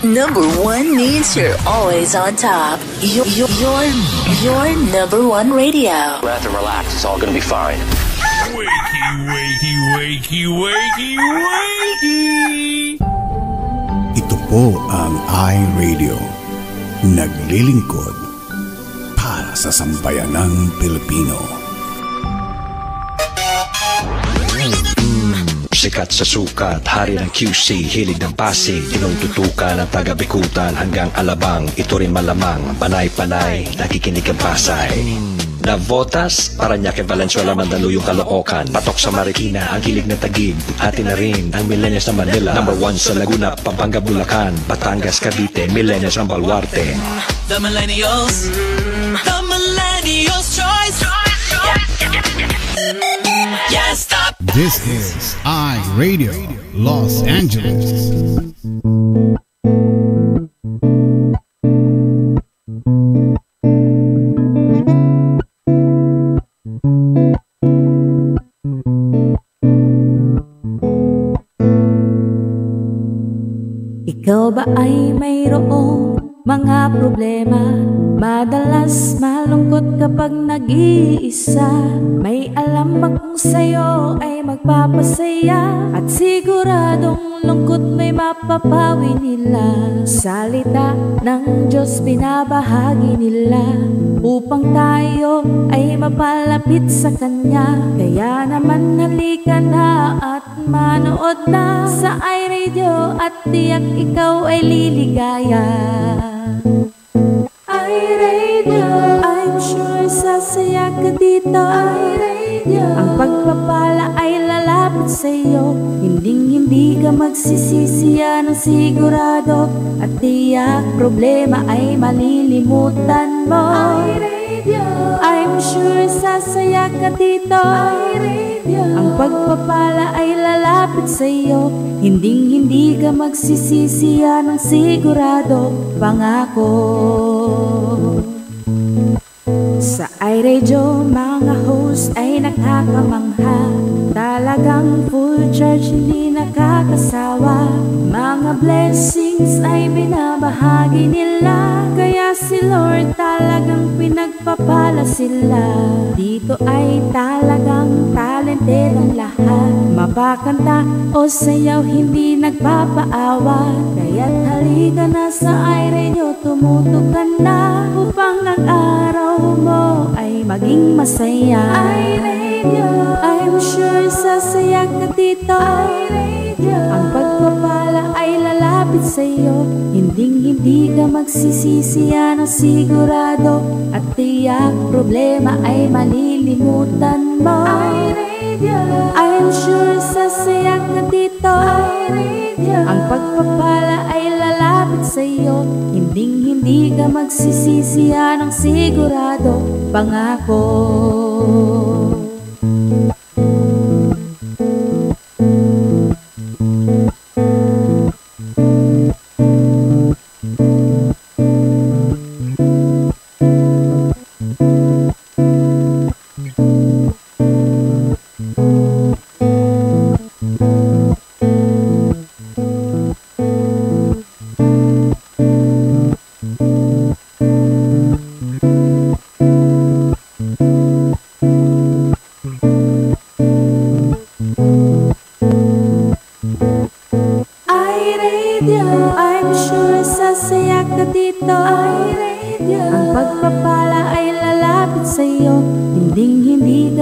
Number one means you're always on top. Your number one radio. Breath and relax. It's all gonna be fine. Wakey, wakey, wakey, wakey, wakey! Ito po ang iRadio. Naglilingkod para sa sambayanang Pilipino. Sikat sa sukat, hari ng QC, hilig ng Pasig, tinututukan ng taga-Bikutan hanggang Alabang. Ito rin malamang, panay-panay, nakikinig ang Pasay. Navotas, Parañaque, Valenzuela, Mandaluyong, Caloocan, patok sa Marikina, ang hilig ng Taguig, atin na rin ang millennials ng Manila. Number 1 sa Laguna, Pampanga, Bulacan, Batangas, Cavite, millennials ng Baluarte. The millennials choice. Yeah, stop. This is iRadio Los Angeles. Ikaw ba ay mayroong mga problema? Madalas malungkot kapag nag-iisa. May alam akong sa'yo ay magpapasaya, at siguradong lungkot may mapapawi nila. Salita ng Diyos binabahagi nila upang tayo ay mapalapit sa Kanya. Kaya naman halika na at manood na sa iRadio at tiyak ikaw ay liligaya. iRadio, I'm sure sasaya ka dito. iRadio, ang pagpapala ay lalapit sa'yo. Hindi ka magsisisiya ng sigurado, at tiyak problema ay malilimutan mo. iRadio, I'm sure sasaya ka dito. iRadio, ang pagpapala ay lalapit sa'yo. Hindi ka magsisisiya ng sigurado, pangako. Sa iRadio, mga host ay nakakamangha. Talagang full charge, hindi nakakasawa. Mga blessings ay binabahagi nila, kaya si Lord talagang pinagpapala sila. Dito ay talagang talented ang lahat. Mapakanta o sayaw, hindi nagpapaawa. Kaya't halika na sa iRadio, tumutog ka na upang ang araw mo ay maging masaya. iRadio, I'm sure sasaya ka dito. iRadio, ang pagpapala ay lalapit sa'yo. Hindi ka magsisisiya ng sigurado, at tiyak problema ay malilimutan mo. iRadio, I'm sure sasaya ka dito. iRadio, ang pagpapala ay lalapit sa'yo. Hindi ka magsisisiya ng sigurado, pangako.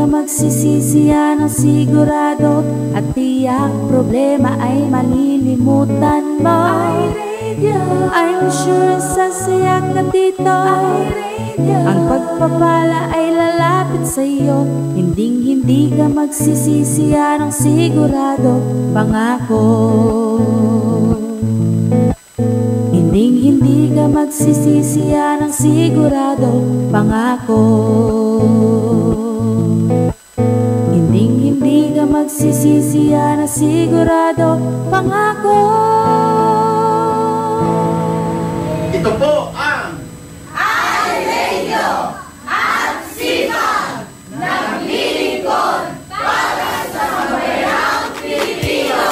Magsisisiya ng sigurado, at tiyak problema ay malilimutan mo. iRadio, I'm sure sasaya ka dito. iRadio, ang pagpapala ay lalapit sa'yo. Hindi ka magsisisiya ng sigurado, pangako. Hindi ka magsisisiya ng sigurado, pangako. Hindi ka magsisisiya na sigurado, pangako. Ito po ang iRadio, at sipag naglilingkod para sa sambayang Pilipino.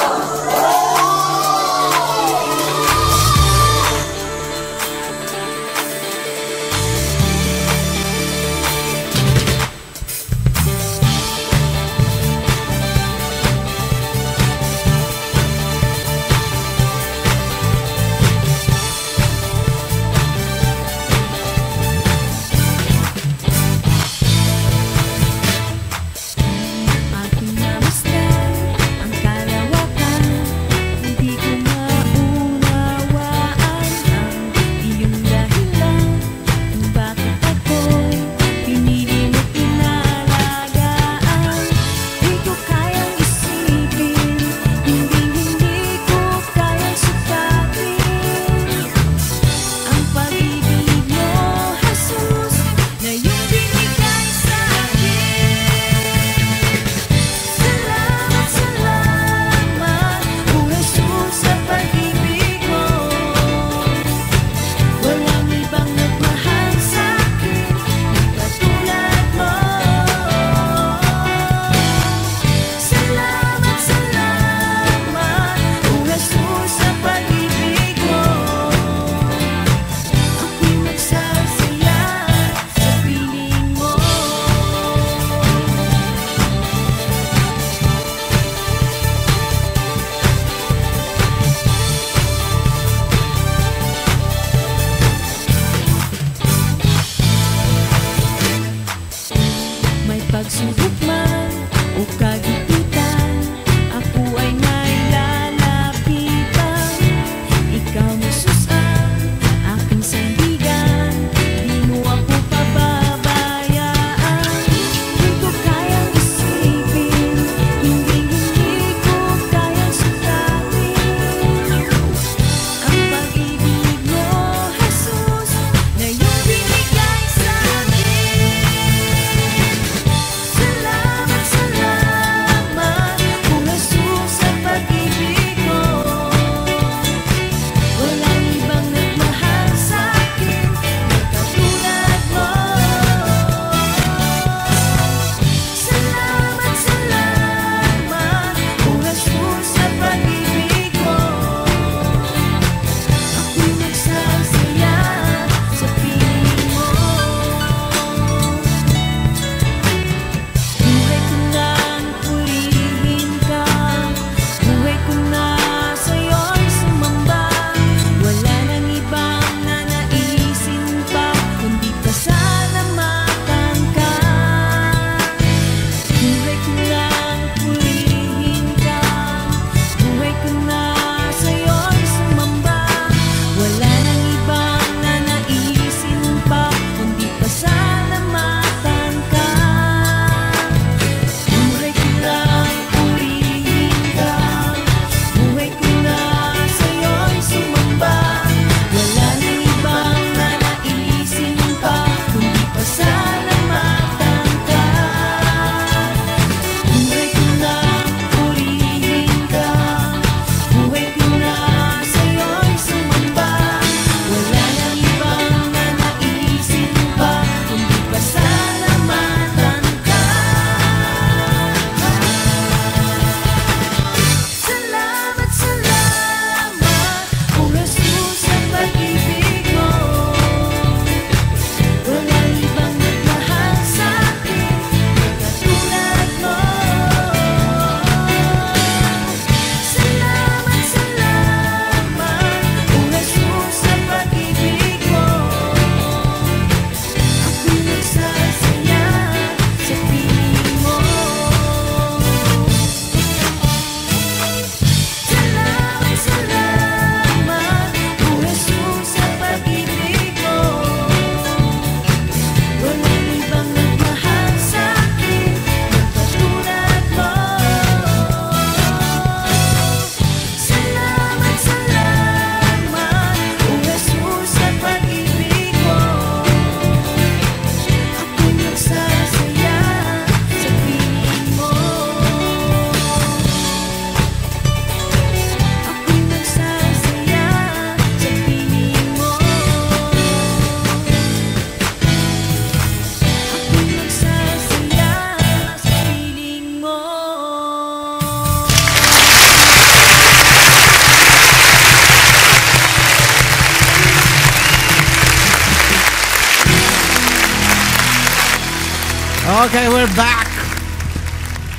Okay, we're back.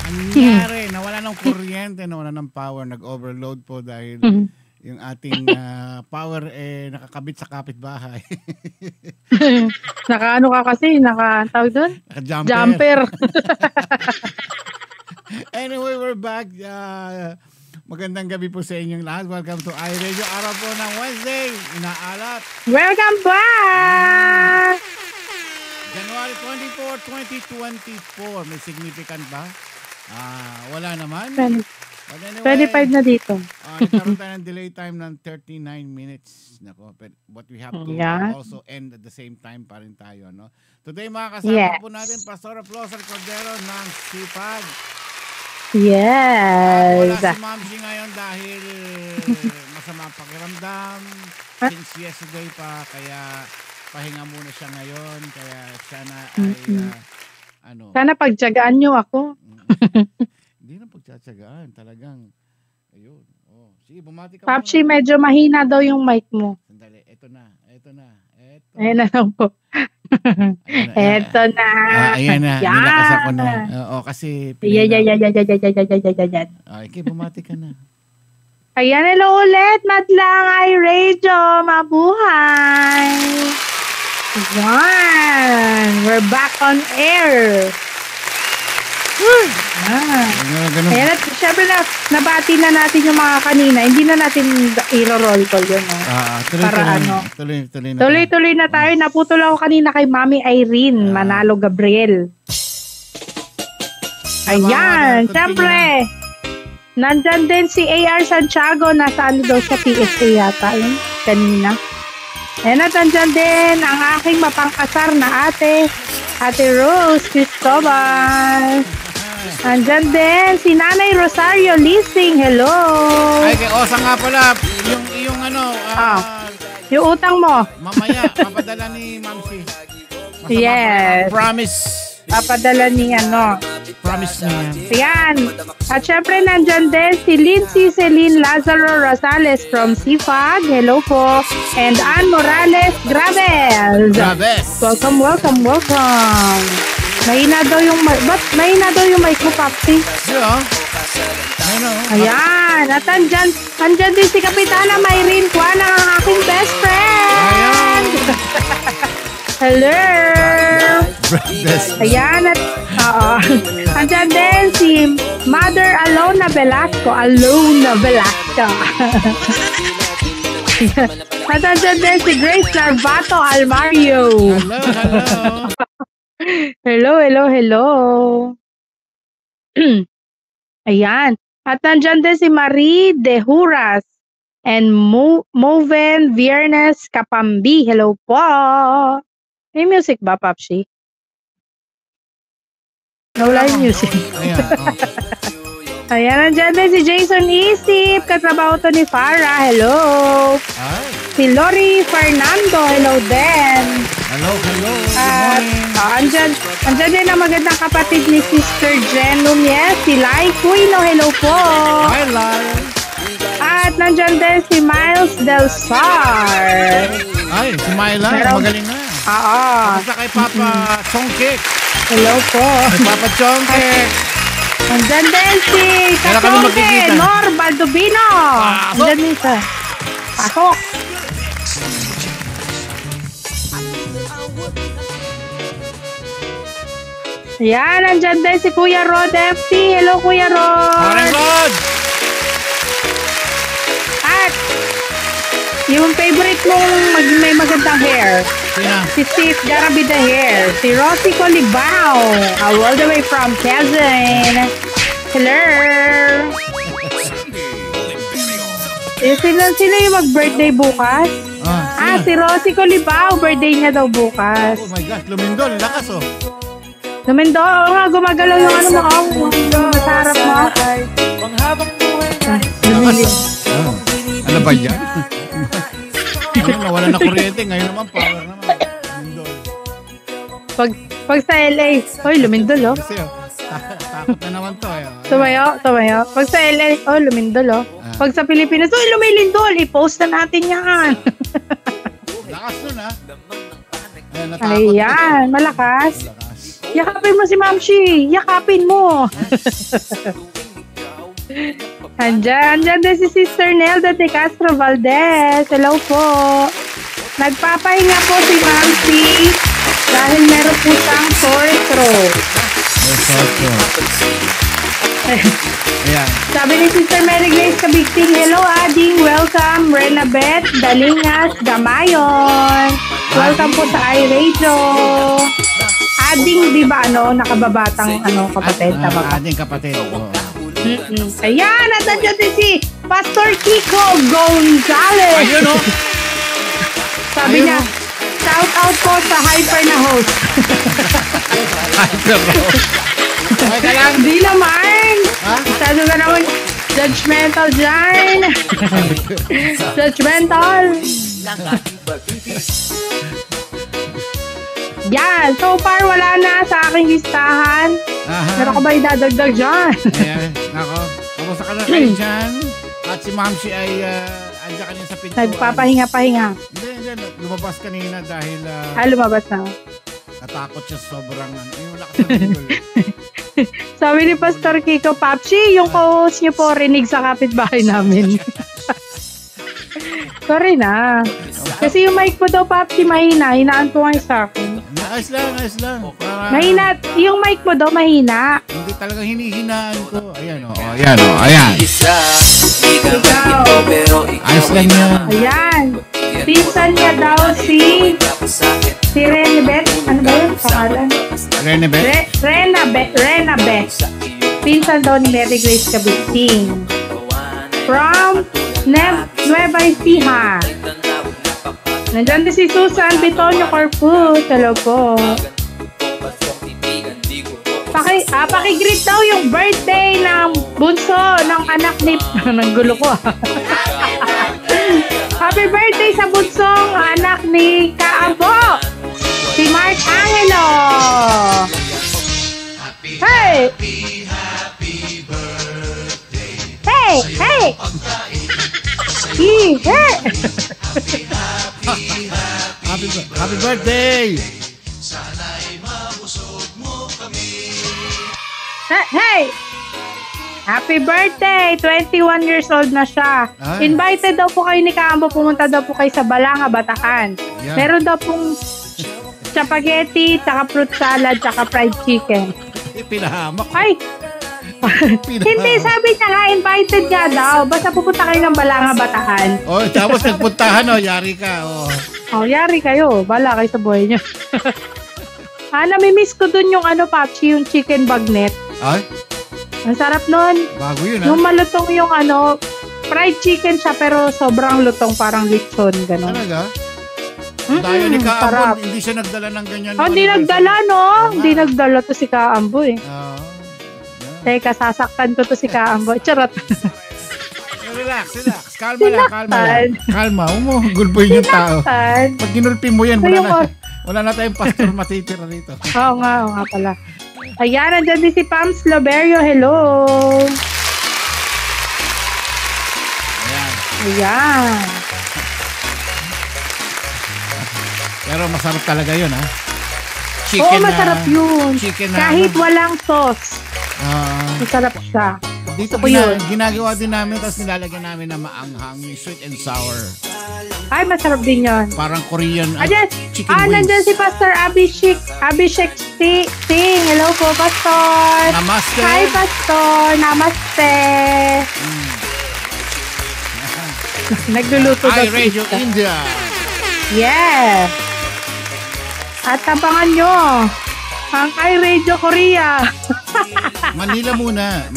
Ang nangyari, nawala ng kuryente, nawala ng power, nag-overload po dahil yung ating power nakakabit sa kapitbahay. Naka-ano ka kasi, tawag doon? Jumper. Anyway, we're back. Magandang gabi po sa inyong lahat. Welcome to iRadio. Araw po ng Wednesday. Inaalat. Welcome back! January 24, 2024. May significant ba? Wala naman. But anyway, 25 na dito. Nagkaroon tayo ng delay time ng 39 minutes. Nako, but we have to also end at the same time pa rin tayo. No? Today, makakasama po natin Pastor Flosar Cordero ng Sipag. Yes. Wala si Ma'am G ngayon dahil masama pakiramdam. Since yesterday pa, kaya pahinga muna siya ngayon. Kaya sana ay sana pagtyagaan niyo ako. Hindi na pagtsatsagaan. Talagang, ayun. Oh. Sige, bumati ka Papsi, medyo mahina daw yung mic mo. Sandali, eto na. Ayan na lang po. Eto na. Ayan na. Nilakasan ko na. Oo, kasi Yan. Okay, bumati ka na. Ayan, hello ulit. Madlang iRadio. Mabuhay. One. We're back on air. Ayan, at syempre nabati na natin yung mga kanina. Hindi na natin i-roll call yun. Tuloy na tayo. Naputol ako kanina kay Mami Irene Manalo Gabriel. Ayan, syempre. Nandyan din si A.R. Santiago. Nasaan daw sa PSA yata yun kanina. Ayan, at nandyan din ang aking mapangkasar na ate Rose Cristobal. Andyan din si Nanay Rosario Lising. Hello. Ay, Osa nga pala. Yung yung utang mo. Mamaya, papadala ni Mamsi. Yes. Promise. Papadala ni Promise niya. Ayan. At syempre nandyan din si Lindsay Celine Lazaro Rosales from Sipag. Hello po. And Ann Morales Graves. Welcome. Mahina daw yung mic mo, Papsi. Ayan. At andyan din si Kapitana Mayrene Juana, ang aking best friend. Hello. Ayan. At andyan din si Mother Alona Velasco. At andyan din si Grace Narvato Almario. Hello. Ayan. At nandyan din si Marie De Juras and Moven Viernes Kapambi. Hello po. May music ba, Papsi? Wala yung music. Ayan, nandyan din si Jason Isip. Katrabaho to ni Farah. Hello. Si Lori Fernando. Hello din. Hello. At andyan din ang magandang kapatid ni Sister Jen Nunez, si Lai Cuino. Hello po. Hi, Lai. At nandyan din si Miles Del Sar. Ay, si Myla, magaling na. Kamusta kay Papa Chongkek? Hello po. Kay Papa Chongkek. Andyan din si Kachongke, Nor Baldubino. Andyan din sa pasok. Yan, andyan din si Kuya Rod FT. Hello, Kuya Rod. Morning, Rod. At yung favorite mong may magandang hair. Si Sis Garabi the Hair. Si Rosie Colibao. All the way from Quezon. Hello. Sino yung mag-birthday bukas? Si Rosie Colibao. Birthday niya daw bukas. Oh my gosh, lumindol. Lakas Lumindol. Oo nga, gumagalaw yung mo. Masarap mo. Ano ba yan? Nawala na kuryente. Ngayon naman, power naman. Lumindol. Pag sa LA, lumindol Kasi takot na naman to. Tumayo. Pag sa LA, lumindol Pag sa Pilipinas, lumilindol. I-post na natin yan. Lakas nun Ayan, malakas. Yakapin mo si Mamshi. Yakapin mo. Andyan din si Sister Nelda de Castro Valdez. Hello po. Nagpapahinga po si Mamshi dahil meron po siyang sore throat. Ayan. Sabi ni Sister Mary Grace Kabigting, hello Ading, welcome Renabeth, Dalingas, Gamayon. Welcome po sa iRadio. Ading, di ba nakababatang kapatid? Ading kapatid. Ayan, nandiyan din si Pastor Kiko Gonzalez. Ayun Sabi niya, shout out po sa hyper na host. Hindi naman. Masyado ka naman judgmental dyan. Judgmental. Yan. So far, wala na sa aking listahan. Meron ka ba idadagdag dyan? Ayan. Nako. Kamusta ka na kayo dyan? At si Mamshi ay andyan kanina sa pintuan. Nagpapahinga-pahinga. Hindi. Lumabas kanina dahil lumabas na. natakot siya sobrang yung lakas ng Google. Sabi ni Pastor Kiko, Papsi, yung co-host niyo po rinig sa kapitbahay namin. Sorry na. Kasi yung mic mo daw, Papsi, mahina. Hinaan po ngayon sa akin. Ayos lang. Mahina. Yung mic mo daw, mahina. Hindi talagang hinihinaan ko. Ayan. Ikaw. Ayos lang yan. Ayan. Pinsan niya daw si Renabeth. Ano ba yun? Pangalan? Renabeth. Pinsan daw ni Mary Grace Kabigting. From Nueva Ecija. Nandyan din si Susan Bitonio Corpus. Hello po. Pakigreet daw yung birthday ng bunso ng anak ni... Nanggulo ko Happy birthday sa bunsong anak ni Kaambo, si Mark Angelo. Hey! Hey! Happy birthday! Hey! Happy birthday! 21 years old na siya. Ay. Invited daw po kayo ni Kaambo. Pumunta daw po kayo sa Balanga, Batacan. Yeah. Meron daw pong spaghetti, tsaka fruit salad, tsaka fried chicken. Pinahamak. Ay! Hindi, sabi niya nga, invited niya daw. Basta pupunta kayo ng Balanga, Batacan. Tapos nagpuntahan, yari ka. Yari kayo. Bala kayo sa buhay niyo. Namimiss ko dun yung Papsi, yung chicken bagnet. Ay? Ang sarap nun. Bago yun, Yung malutong yung fried chicken siya pero sobrang lutong, parang lechon, gano'n. Talaga? Dahil ni Kaambo, hindi siya nagdala ng ganyan. Hindi nagdala, no? Hindi nagdala to si Kaambo, eh. Teka, sasaktan ko to si Kaambo. Charot. Relax. Kalma lang. Kalma. Gulboy yung tao. Pag ginulpi mo yan, wala na tayong pastor matitira dito. Oo nga pala. Ayan, nandiyan din si Pams Loberio. Hello. Ayan. Pero masarap talaga yun, ha? Oo, masarap yun. Kahit walang sauce. Masarap siya. Dito ginagawa din namin, tapos nilalagyan namin na maanghang, sweet and sour. Ay, masarap din yun. Parang Korean chicken wings. Nandyan si Pastor Abhishek Singh. Hello po, Pastor. Namaste. Hi, Pastor. Namaste. Nagluluto daw. iRadio India. Yes. At tabangan nyo ang iRadio Korea. Manila muna.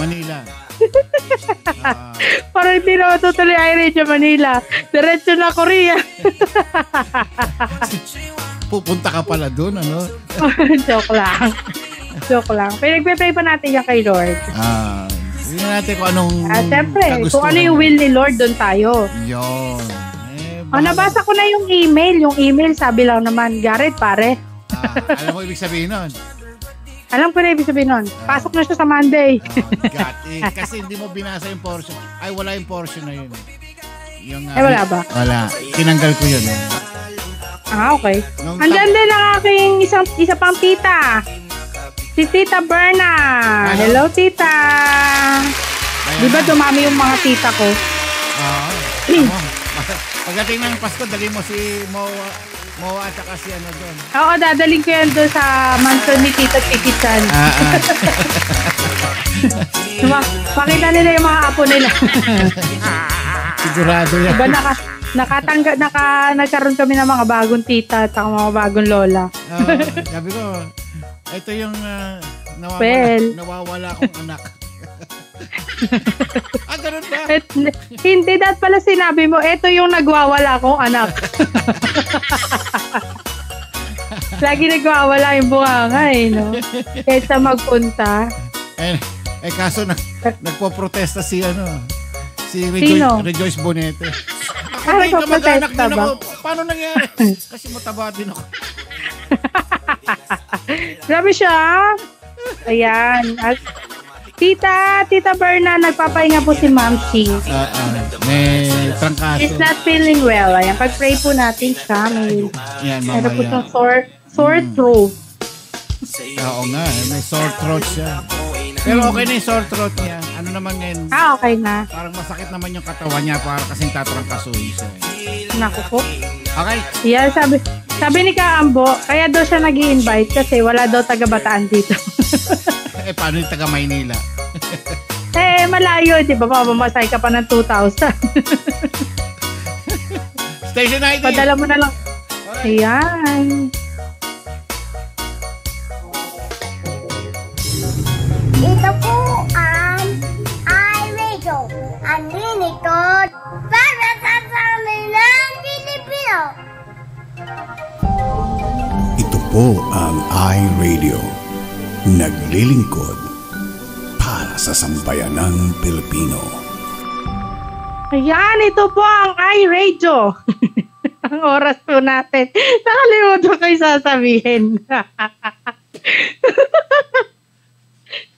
Parang hindi na matutuloy iRadio Manila. Diretso na Korea. Pupunta ka pala doon, ano? Joke lang. Pinagpe-pray pa natin yan kay Lord. Hindi natin kung anong siyempre, kung ano yung will ni Lord, doon tayo. Yun. Nabasa ko na yung email. Yung email, sabi lang naman, Garrett, pare. Alam mo ibig sabihin nun? Alam ko na ibig sabihin nun. Pasok na siya sa Monday. Got it. Kasi hindi mo binasa yung portion. Ay, wala yung portion na yun. Wala ba? Wala. Tinanggal ko yun. Okay. Andyan din ang aking isa pang tita. Si Tita Berna. Hello, Tita. Di ba dumami yung mga tita ko? Pagdating ng Pasko, dali mo si Moa at saka si ano doon. Oo, dadaling ko yan doon sa mansion ni Tita Tiki-chan. Pakita nila yung mga apo nila. Sigurado yan. Diba nagkaroon kami ng mga bagong tita at mga bagong lola. Sabi ko, ito yung nawawala kong anak. Ganun ba? Hindi, dapat pala sinabi mo, ito yung nagwawala kong anak. Lagi nagwawala yung bunganga no? Kesa magpunta. Kaso nagpo-protesta si Rejoice Bonete. Ako mag-anak din ako. Paano nangyari? Kasi mataba din ako. Grabe siya. Ayan. At Tita Berna, nagpapahinga po si Ma'am C. May trangkaso. She's not feeling well. Ayan, pag-pray po natin siya. May po siyang sore throat. Oo nga, may sore throat siya. Pero okay na yung sore throat niya. Ano naman ngayon? Okay na. Parang masakit naman yung katawan niya para kasing tatrangkasuhin siya. Naku po. Okay. Yeah, sabi ni Kaambo, kaya daw siya nag-i-invite kasi wala daw taga-Bataan dito. Paano yung taga-Maynila? Malayo, di ba? Mamamasay ka pa ng 2,000. Station ID. Padala mo na lang. Ayan. Ito po ang iRadio, ang linikod para sa salilang Pilipino. Ito po ang iRadio, naglilingkod para sa sambayanang Pilipino. Ayan, ito po ang iRadio. Ang oras po natin. Nakalimutan ko yung sasabihin.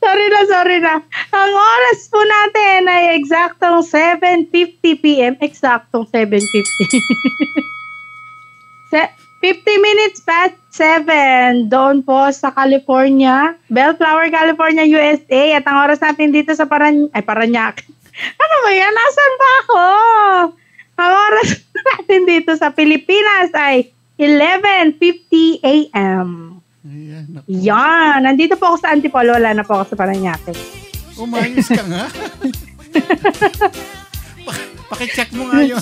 Sorry na. Ang oras po natin ay eksaktong 7:50 p.m. Eksaktong 7:50. 50 minutes past 7. Doon po sa California. Bellflower, California, USA. At ang oras natin dito sa Parañaque. Ano ba yan? Nasaan ba ako? Ang oras natin dito sa Pilipinas ay 11:50 a.m. Yan. Nandito po ako sa Antipolo. Wala na po ako sa Parañaque. Umayos ka nga. Pakicheck mo nga yun.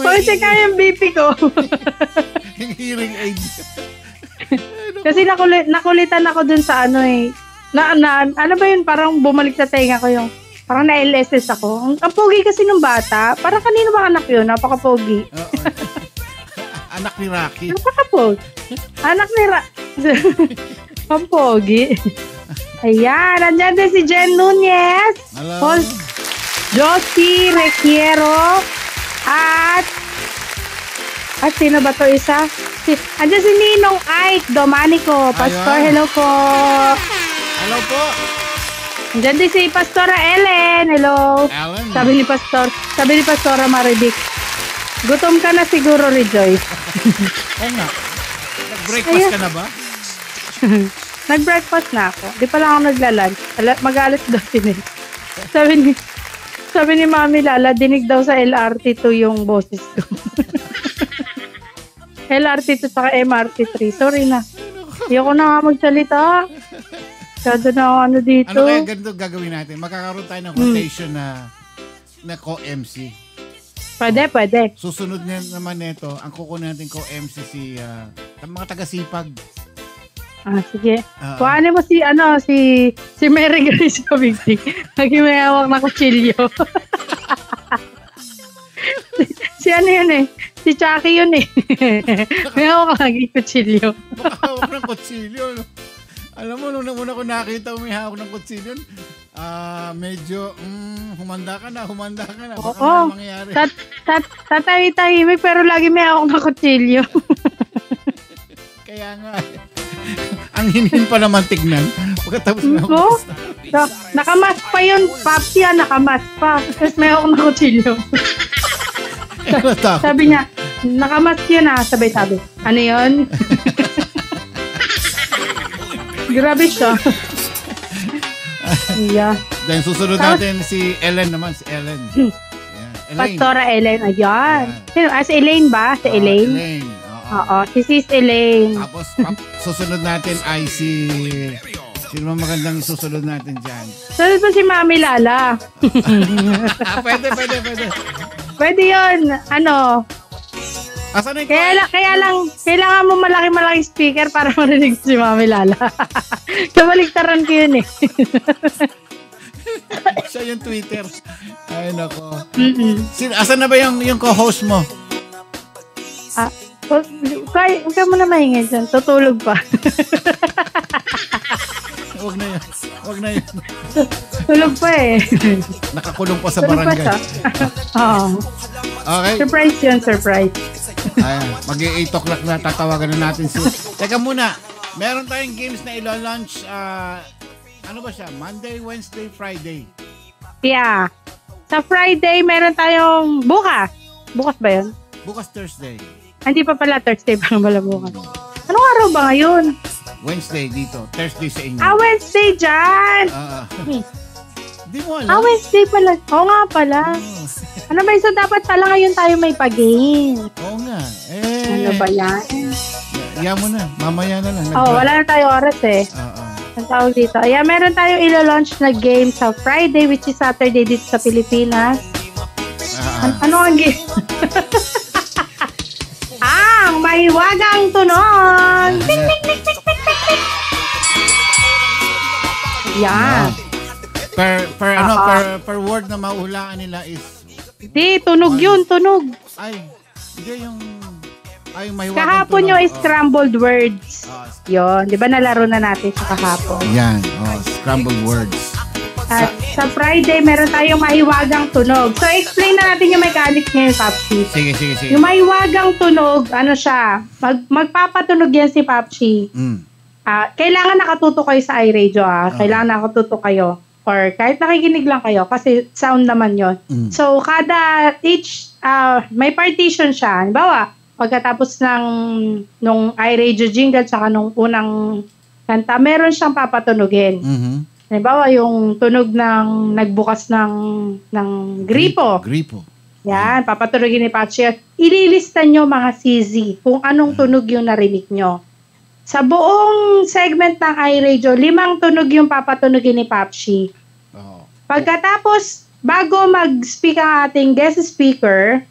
Pakicheck nga yung BP ko. Yung hearing aid. Kasi nakulitan ako dun sa ano ano ba yun? Parang bumalik sa tenga ko yung parang na-LSS ako. Ang pogi kasi nung bata. Parang kanino ba anak yun? Napaka-pogi. Anak ni Rocky. Napaka-pogi. Anak ni Rocky. Ang pogi. Ayan. Nandyan din si Jen Nunez. Hello. Josie Requiero. At sino ba to isa? Andiyan si Ninong Ike Domanico. Pastor, hello po. Hello po. Andiyan din si Pastora Ellen. Hello. Ellen. Sabi ni Pastora Marivic, gutom ka na siguro, Rejoice. Oo nga. Nag-breakfast ka na ba? Nag-breakfast na ako. Di pa lang ako nagla-lunch. Mag-alas 12 Sabi ni Mami Lala, dinig daw sa LRT2 yung boses ko. LRT2 saka MRT3. Sorry na. Ayoko na nga magsalita. Kado na ako dito. Ano kaya ganito gagawin natin? Magkakaroon tayo ng quotation na co-MC. Pwede. Susunod naman nito, ang kukunin natin co-MC si mga taga-sipag. Sige. Kuhanin mo si Mary Grace Kabigdig. Lagi may hawak na kutsilyo. si ano yun si Chucky yun May hawak lagi kutsilyo. Baka hawak ng kutsilyo. Alam mo, nung una ko nakita may hawak ng kutsilyo, medyo humanda ka na. Baka may mangyayari. Tatahimik pero lagi may hawak ng kutsilyo. Kaya nga. Ang hinin pa naman tignan. Pagkatapos na nakamas pa yun, Papsi, nakamas pa. Tapos may hawak ng kutsilyo. Sabi niya, nakamas yun sabi. Ano yun? Grabe siya. Yeah. Then susunod natin si Ellen naman. Si Ellen. Elaine. Pastora Ellen. Ayan. Si Elaine ba? Si Elaine? Elaine. Oo. Si Sis Elaine. Tapos susunod natin ay si... Sino mo magandang susunod natin dyan? Sunod po si Mami Lala. Pwede. Pwede yun. Ano? Kaya lang, kailangan mo malaki-malaki speaker para marinig si Mami Lala. Kabaligtaran ko yun eh. Siya yung Twitter. Ay, nako. Asan na ba yung co-host mo? Huwag ka mo na maingay dyan. Tutulog pa. Huwag na yun. Tulog pa eh. Nakakulong pa sa barangay. Oo. Okay. Surprise yun, surprise. Ayan, mag-8 o'clock na, tatawagan na natin si... Teka muna, meron tayong games na ilo-launch, ano ba siya? Monday, Wednesday, Friday. Yeah. Sa Friday, meron tayong bukas. Bukas ba yun? Bukas Thursday. Hindi pa pala Thursday, parang wala bukas. Anong araw ba ngayon? Wednesday dito, Thursday sa inyo. Wednesday dyan! Di mo alam? Wednesday pala. Oo nga pala. Ano ba so dapat pala ngayon tayo may pag-game? Oo nga. Ano ba yan? Iyan mo na. Mamaya na lang. Wala na tayo oras eh. Ang tawag dito. Ayan, meron tayong ilo-launch na game sa Friday, which is Saturday dito sa Pilipinas. Ano ang game? Ang mahiwagang tunog! Tik, tik, tik, tik, tik, tik, tik. Yan. Per word na mahulaan nila is... Hindi, tunog yun, tunog. Hindi yung... mahiwagang kahapon tunog. Yung scrambled words. Yun, di ba nalaro na natin sa kahapon? Yan, scrambled words. At sa Friday, meron tayong mahiwagang tunog. So, explain na natin yung mechanics ngayon, Papsi. Sige. Yung mahiwagang tunog, ano siya, magpapatunog yan si Papsi. Kailangan nakatuto kayo sa iRadio, Kailangan nakatuto kayo. Or kahit nakikinig lang kayo, kasi sound naman yon. So, may partition siya. Halimbawa, pagkatapos nung iRadio jingle, tsaka nung unang kanta, meron siyang papatunugin. Halimbawa, yung tunog ng nagbukas ng gripo. Yan, papatunugin ni Pachi. Ililista nyo mga CZ kung anong tunog yung narinig nyo. Sa buong segment ng iRadio, 5 tunog yung papatunugin ni Papshi. Pagkatapos, bago mag-speak ang ating guest speaker,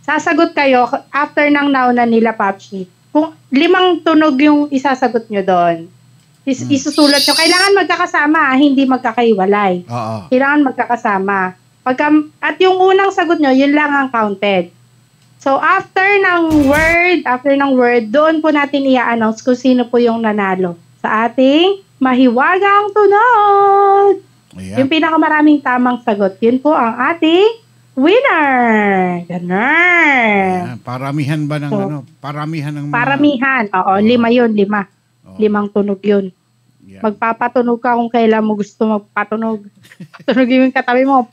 sasagot kayo after ng nauna nila Papshi. Kung 5 tunog yung isasagot nyo doon. Isusulat nyo. Kailangan magkakasama, hindi magkakaiwalay. Kailangan magkakasama. At yung unang sagot nyo, yun lang ang counted. So, after ng word, doon po natin i-announce kung sino po yung nanalo sa ating mahiwagang tunog. Yung pinakamaraming tamang sagot, yun po ang ating winner. Ganun. Paramihan ba ng Paramihan ng mga... Paramihan. Oo, 5 yun, 5. 5 tunog yun. Yeah. Magpapatunog ka kung kailan mo gusto magpatunog. Tunogin mo yung katabi mo.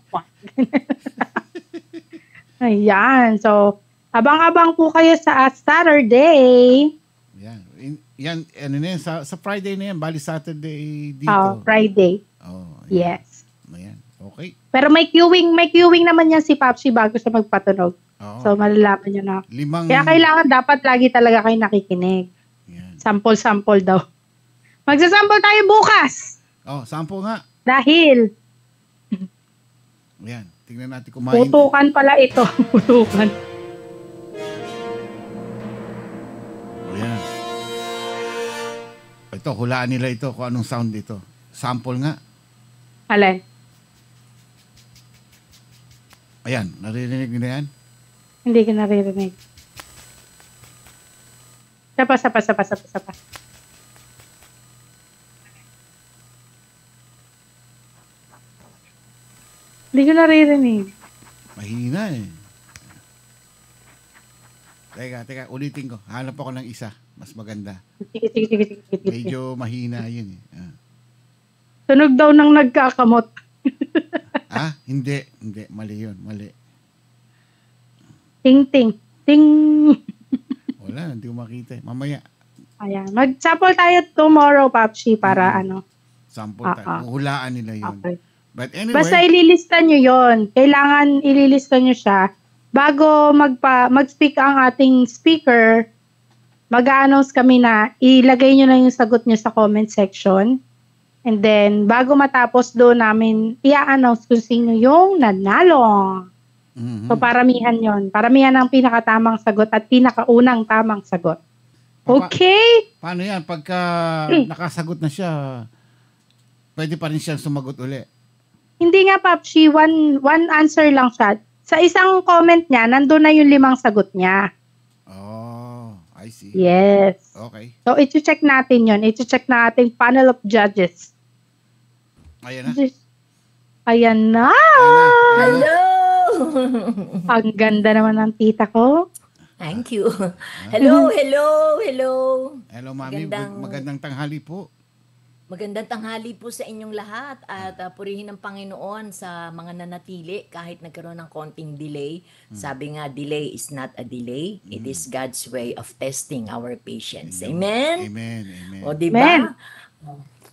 Ayan. So, abang-abang po kayo sa Saturday. Yan. Ano na yan? Sa Friday na yan. Bali Saturday dito. Friday. Ayan. Yes. Ayan. Okay. Pero may queuing naman yan si Papsi bago siya magpatunog. So, malalaman nyo na. Kaya kailangan dapat lagi talaga kayo nakikinig. Sample-sample daw. Magsasample tayo bukas. Sample nga. Dahil. Ayan. Tingnan natin kumain. Putukan pala ito. Putukan. Ayan. Ito, hulaan nila ito kung anong sound ito. Sample nga. Alin? Ayan. Naririnig nyo na yan? Hindi ko naririnig. Sapa. Hindi ko naririnig. Mahina eh. Teka, ulitin ko. Hanap ako ng isa. Mas maganda. Sige. Medyo mahina yun eh. Tunog daw ng nagkakamot. Hindi. Mali yun. Mali. Ting. Wala, hindi ko makita. Mamaya. Ayan. Mag-sample tayo tomorrow, Papshi, para Sample tayo. Hulaan nila yun. Okay. But anyway. Basta ililista nyo yun. Kailangan ililista nyo siya. Bago mag-speak ang ating speaker, mag-a-announce kami na ilagay nyo na yung sagot nyo sa comment section. And then, bago matapos doon namin, i-announce kung sino yung nanalo. So, paramihan yon. Paramihan ang pinakatamang sagot at pinakaunang tamang sagot. Okay? Paano yan? Pagka nakasagot na siya, pwede pa rin siyang sumagot uli. Hindi nga, Papshi. One answer lang siya. Sa isang comment niya, nandun na yung 5 sagot niya. Oh, I see. Yes. Okay. So, iti-check natin yun. Iti-check na ating panel of judges. Ayan na. Ayan na. Hello! Ang ganda naman ng tita ko. Thank you. Hello. Hello, Mami. Magandang tanghali po. Magandang tanghali po sa inyong lahat at purihin ng Panginoon sa mga nanatili kahit nagkaroon ng konting delay. Sabi nga, delay is not a delay. It is God's way of testing our patience. Amen? Amen. O, diba?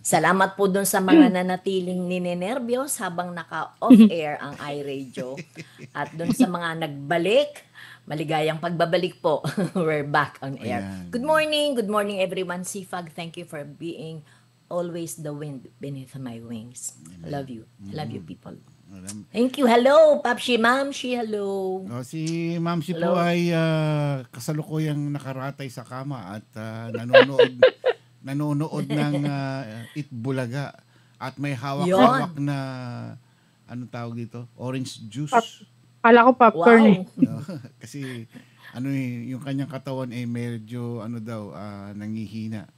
Salamat po dun sa mga nanatiling ninenervyos habang naka-off-air ang iRadio. At dun sa mga nagbalik, maligayang pagbabalik po. We're back on air. Ayan. Good morning everyone. Sifag, thank you for being always the wind beneath my wings. I love you. I love you people. Thank you. Hello, Papshi, Mamshi, hello. Si Mamshi po ay kasalukuyang nakaratay sa kama at nanonood ng Itbulaga at may hawak-hawak na anong tawag dito? Orange juice. Kala ko popcorn. Wow. Kasi yung kanyang katawan ay medyo nangihina.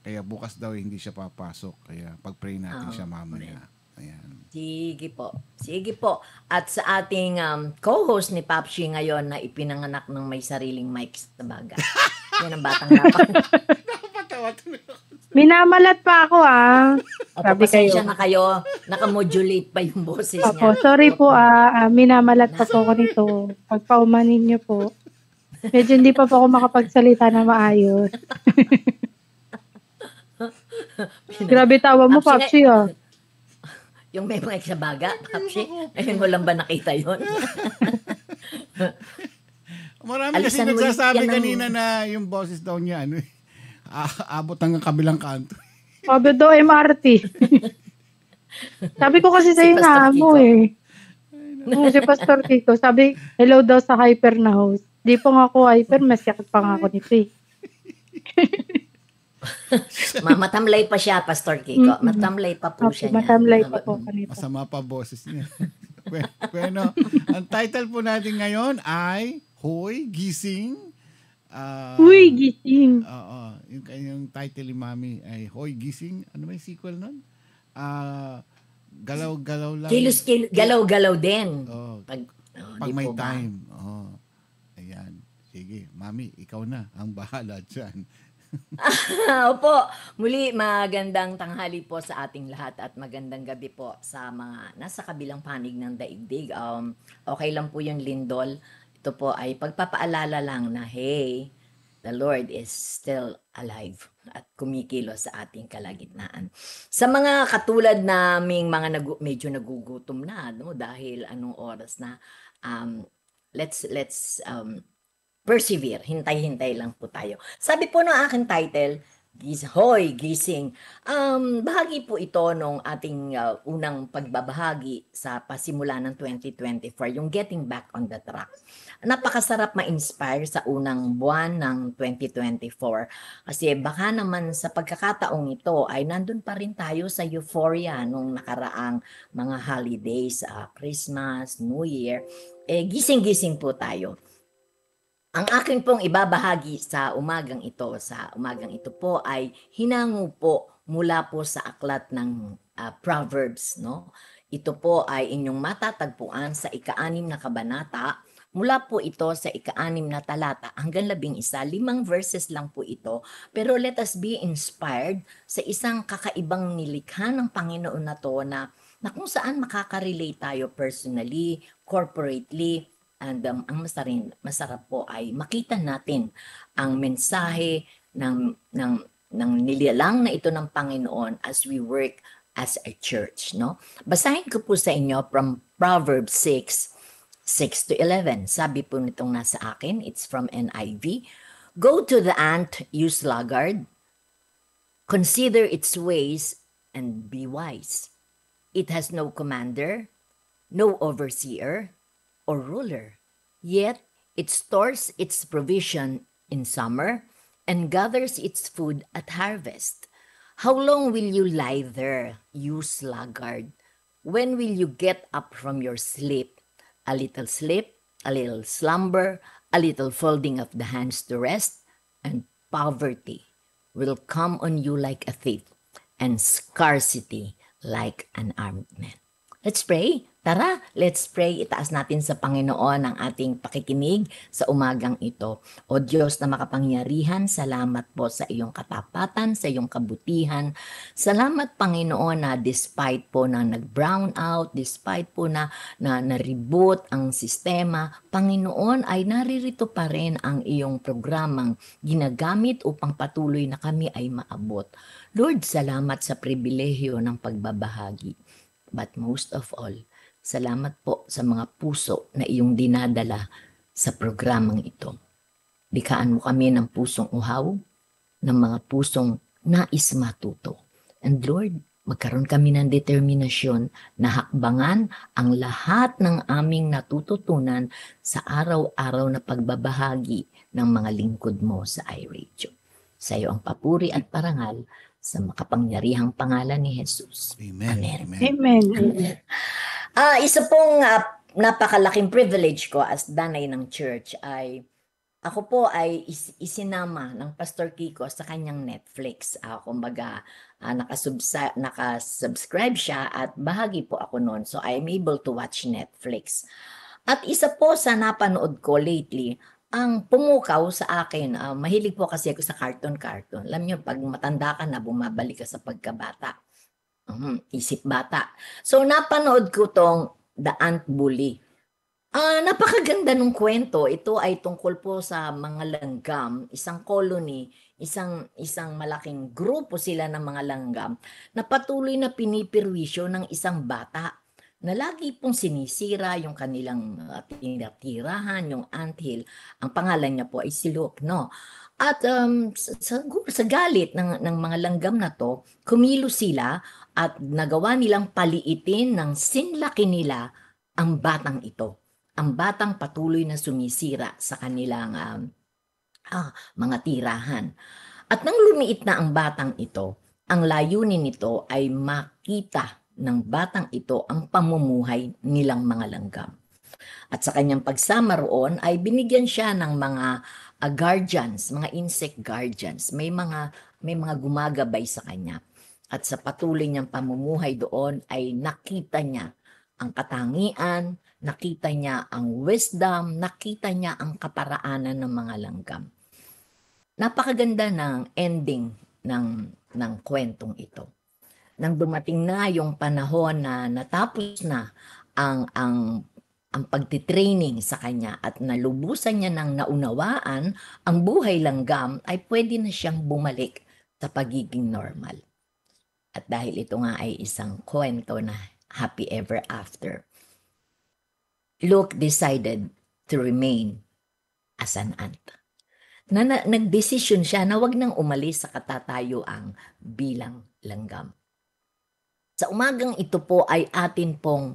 Kaya bukas daw hindi siya papasok. Kaya pag-pray natin siya mamaya. Ayan. Sige po. At sa ating co-host ni Papshi ngayon na ipinanganak ng may sariling mic sa baga. Yan ang batang napang. Minamalat pa ako Sabi pasensya na kayo. Nakamodulate pa yung boses niya. Opo, sorry po minamalat pa po ako nito. Pagpaumanin niyo po. Medyo hindi pa po ako makapagsalita na maayos. Grabe tawa mo, Papshi Yung may mic sa baga, Papshi. Ayun, walang ba nakita yun? Marami kasi nagsasabi kanina na yung boses daw niya, abot hanggang kabilang kanto. Sabi daw MRT. Sabi ko kasi sa'yo na mo si Pastor Kiko. Sabi, hello daw sa hyper na host. Di pa nga ako hyper, mas yakit pa nga ako nito Matamlay pa siya, Pastor Kiko. Matamlay pa po siya. Matamlay pa po kanito. Masama pa boses niya. Bueno, ang title po natin ngayon ay Hoy, Gising. Hoy, Gising. Oo. Yung kanyang title ni Mami ay Hoy, Gising. Ano ba yung sequel nun? Galaw-galaw lang. Galaw-galaw din. Pag may time. Ayan. Sige, Mami, ikaw na ang bahala dyan. Opo, muli magandang tanghali po sa ating lahat at magandang gabi po sa mga nasa kabilang panig ng daigdig. Okay lang po yung lindol. Ito po ay pagpapaalala lang na hey, the Lord is still alive at kumikilos sa ating kalagitnaan. Sa mga katulad naming mga medyo nagugutom na dahil anong oras na, let's persevere. Hintay-hintay lang po tayo. Sabi po ng aking title, Hoy, Gising. Bahagi po ito nung ating unang pagbabahagi sa pasimula ng 2024, yung Getting Back on the Track. Napakasarap ma-inspire sa unang buwan ng 2024 kasi baka naman sa pagkakataong ito ay nandun pa rin tayo sa euphoria nung nakaraang mga holidays, Christmas, New Year. Gising-gising po tayo. Ang akin pong ibabahagi sa umagang ito po ay hinango po mula po sa aklat ng Proverbs, no? Ito po ay inyong matatagpuan sa ika-6 na kabanata. Mula po ito sa ika-6 na talata hanggang 11, 5 verses lang po ito. Pero let us be inspired sa isang kakaibang nilikha ng Panginoon na to na kung saan makaka-relate tayo personally, corporately, and ang masarap po ay makita natin ang mensahe ng nilalang na ito ng Panginoon as we work as a church, no? Basahin ko po sa inyo from Proverbs 6:6-11. Sabi po nitong nasa akin, it's from NIV. Go to the ant, you sluggard. Consider its ways and be wise. It has no commander, no overseer or ruler. Yet it stores its provision in summer and gathers its food at harvest. How long will you lie there, you sluggard? When will you get up from your sleep? A little slumber, a little folding of the hands to rest, and poverty will come on you like a thief, and scarcity like an armed man. Let's pray. Tara, let's pray. Itaas natin sa Panginoon ang ating pakikinig sa umagang ito. O Diyos na makapangyarihan, salamat po sa iyong katapatan, sa iyong kabutihan. Salamat Panginoon na despite po na nag-brown out, despite po na reboot ang sistema, Panginoon ay naririto pa rin ang iyong programang ginagamit upang patuloy na kami ay maabot. Lord, salamat sa pribilehyo ng pagbabahagi. But most of all, salamat po sa mga puso na iyong dinadala sa programang ito. Bigyan mo kami ng pusong uhaw, ng mga pusong nais matuto. And Lord, magkaroon kami ng determinasyon na hakbangan ang lahat ng aming natututunan sa araw-araw na pagbabahagi ng mga lingkod mo sa iRadio. Sa iyo ang papuri at parangal sa makapangyarihang pangalan ni Jesus. Amen. Amen. Amen. Isa pong napakalaking privilege ko as danay ng church ay ako po ay isinama ng Pastor Kiko sa kanyang Netflix. Kumbaga, nakasubscribe siya at bahagi po ako noon. So I'm able to watch Netflix. At isa po sa napanood ko lately, ang pumukaw sa akin, mahilig po kasi ako sa cartoon. Alam niyo, pag matanda ka na, bumabalik ka sa pagkabata. Isip bata. So, napanood ko tong The Ant Bully. Napakaganda ng kwento. Ito ay tungkol po sa mga langgam, isang colony, isang malaking grupo sila ng mga langgam na patuloy na pinipirwisyo ng isang bata na lagi pong sinisira yung kanilang tinatirahan, yung anthill. Ang pangalan niya po ay si Luke, no? At sa galit ng mga langgam na to, kumilos sila at nagawa nilang paliitin ng sinlaki nila ang batang ito. Ang batang patuloy na sumisira sa kanilang mga tirahan. At nang lumiit na ang batang ito, ang layunin nito ay makita ng batang ito ang pamumuhay nilang mga langgam. At sa kanyang pagsama roon ay binigyan siya ng mga guardians, mga insect guardians. May mga gumagabay sa kanya. At sa patuloy niyang pamumuhay doon ay nakita niya ang katangian, nakita niya ang wisdom, nakita niya ang kaparaanan ng mga langgam. Napakaganda ng ending ng kwentong ito. Nang dumating na yung panahon na natapos na ang pagtitraining sa kanya at nalubusan niya ng naunawaan ang buhay langgam, ay pwede na siyang bumalik sa pagiging normal. At dahil ito nga ay isang kwento na happy ever after, Luke decided to remain as an ant. Nagdesisyon siya na wag nang umalis sa katatayuang bilang langgam. Sa umagang ito po ay atin pong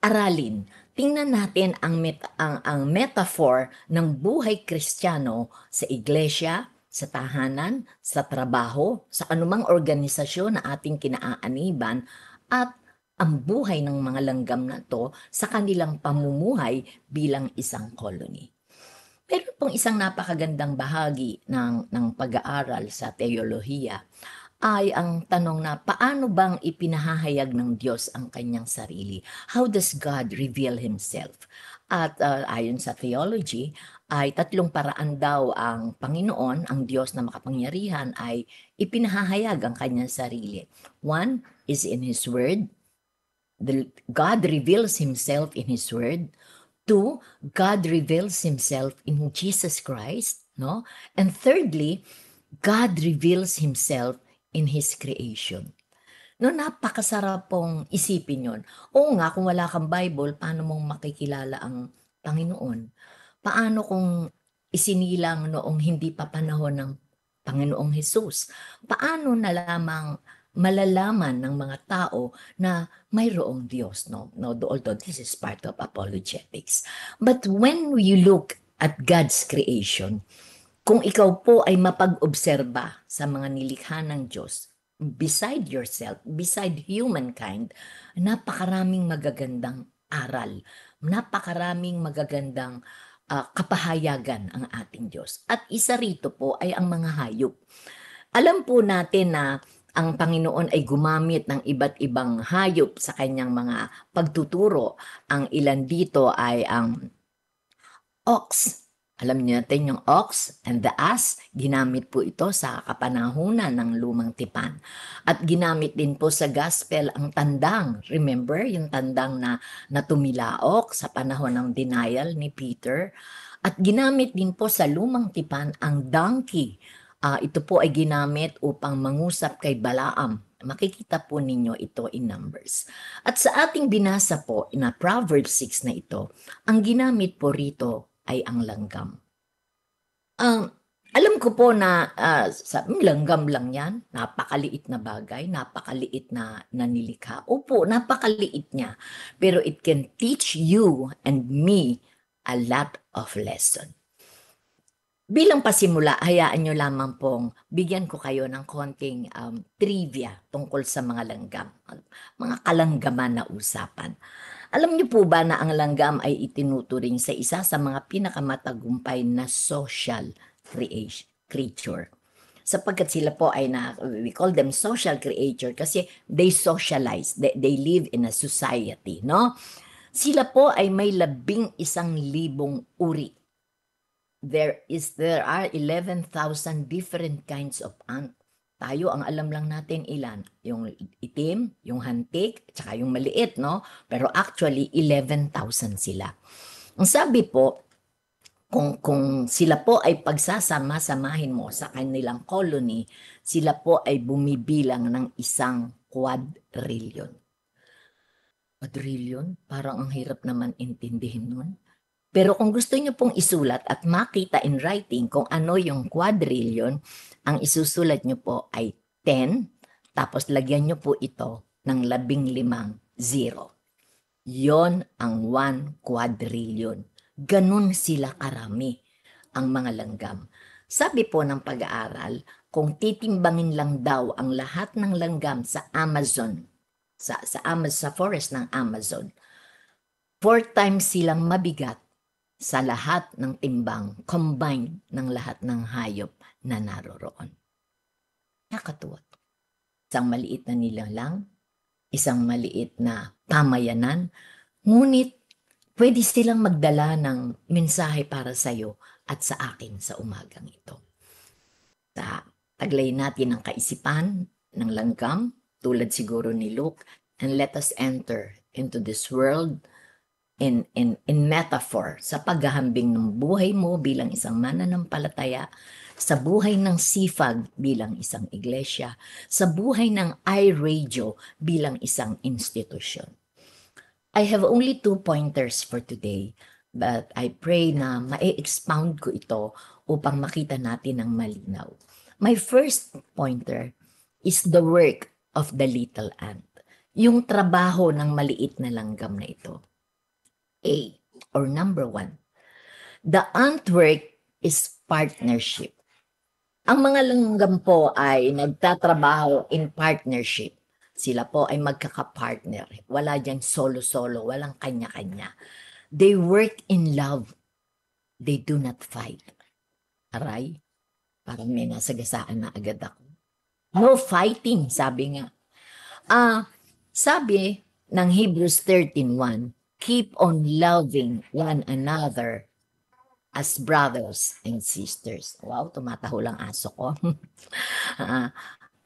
aralin. Tingnan natin ang metaphor ng buhay Kristiyano sa iglesia, sa tahanan, sa trabaho, sa anumang organisasyon na ating kinaaaniban at ang buhay ng mga langgam na to sa kanilang pamumuhay bilang isang colony. Pero pong isang napakagandang bahagi ng pag-aaral sa teolohiya ay ang tanong na paano bang ipinahahayag ng Diyos ang kanyang sarili? How does God reveal Himself? At ayon sa theology, ay tatlong paraan daw ang Panginoon, ang Diyos na makapangyarihan, ay ipinahahayag ang kanyang sarili. One is in His Word. God reveals Himself in His Word. Two, God reveals Himself in Jesus Christ. No? And thirdly, God reveals Himself in His creation. No, napakasarap pong isipin yun. Oo nga, kung wala kang Bible, paano mong makikilala ang Panginoon? Paano kung isinilang noong hindi pa panahon ng Panginoong Hesus? Paano na lamang malalaman ng mga tao na mayroong Diyos? No, although this is part of apologetics. But when you look at God's creation, kung ikaw po ay mapag-obserba sa mga nilikha ng Diyos, beside yourself, beside humankind, napakaraming magagandang aral, napakaraming magagandang kapahayagan ang ating Diyos. At isa rito po ay ang mga hayop. Alam po natin na ang Panginoon ay gumamit ng iba't ibang hayop sa kanyang mga pagtuturo. Ang ilan dito ay ang ox. Alam niyo natin yung ox and the ass, ginamit po ito sa kapanahunan ng lumang tipan. At ginamit din po sa gospel ang tandang. Remember yung tandang na tumilaok sa panahon ng denial ni Peter? At ginamit din po sa lumang tipan ang donkey. Ito po ay ginamit upang mangusap kay Balaam. Makikita po ninyo ito in Numbers. At sa ating binasa po na Proverbs 6 na ito, ang ginamit po rito ay ang langgam. Alam ko po na langgam lang yan, napakaliit na bagay, napakaliit na nilikha. Opo, napakaliit niya. Pero it can teach you and me a lot of lesson. Bilang pasimula, hayaan nyo lamang pong bigyan ko kayo ng konting trivia tungkol sa mga langgam, mga kalanggaman na usapan. Alam niyo po ba na ang langgam ay itinuturing sa isa sa mga pinakamatagumpay na social creature? Sapagkat sila po ay we call them social creature kasi they socialize, they live in a society, no? Sila po ay may 11,000 uri. There are 11,000 different kinds of ant. Tayo, ang alam lang natin ilan, yung itim, yung hantik, tsaka yung maliit, no? Pero actually, 11,000 sila. Ang sabi po, kung sila po ay pagsasama-samahin mo sa kanilang colony, sila po ay bumibilang ng 1 quadrillion. Quadrillion? Parang ang hirap naman intindihin nun. Pero kung gusto niyo pong isulat at makita in writing kung ano yung quadrillion, ang isusulat niyo po ay 10, tapos lagyan niyo po ito ng 15 zero. Yon ang 1 quadrillion. Ganun sila karami ang mga langgam. Sabi po ng pag-aaral, kung titimbangin lang daw ang lahat ng langgam sa Amazon, sa forest ng Amazon, 4 times silang mabigat sa lahat ng timbang, combined ng lahat ng hayop na naroroon. Nakakatuwa. Isang maliit na nilalang, isang maliit na pamayanan, ngunit pwede silang magdala ng mensahe para sa iyo at sa akin sa umagang ito. Taglay natin ang kaisipan ng langgam, tulad siguro ni Luke, and let us enter into this world in metaphor sa paghahambing ng buhay mo bilang isang mananampalataya, sa buhay ng sifag bilang isang iglesia, sa buhay ng iRadio bilang isang institusyon. I have only 2 pointers for today, but I pray na ma-expound ko ito upang makita natin ng malinaw. My first pointer is the work of the little ant. Yung trabaho ng maliit na langgam na ito. Number 1. The ant work is partnership. Ang mga langgam po ay nagtatrabaho in partnership. Sila po ay magkakapartner. Wala dyan solo-solo, walang kanya-kanya. They work in love. They do not fight. Aray, parang may nasagasaan na agad ako. No fighting, sabi nga. Sabi ng Hebrews 13:1, keep on loving one another as brothers and sisters. Wow, tumataho lang aso ko.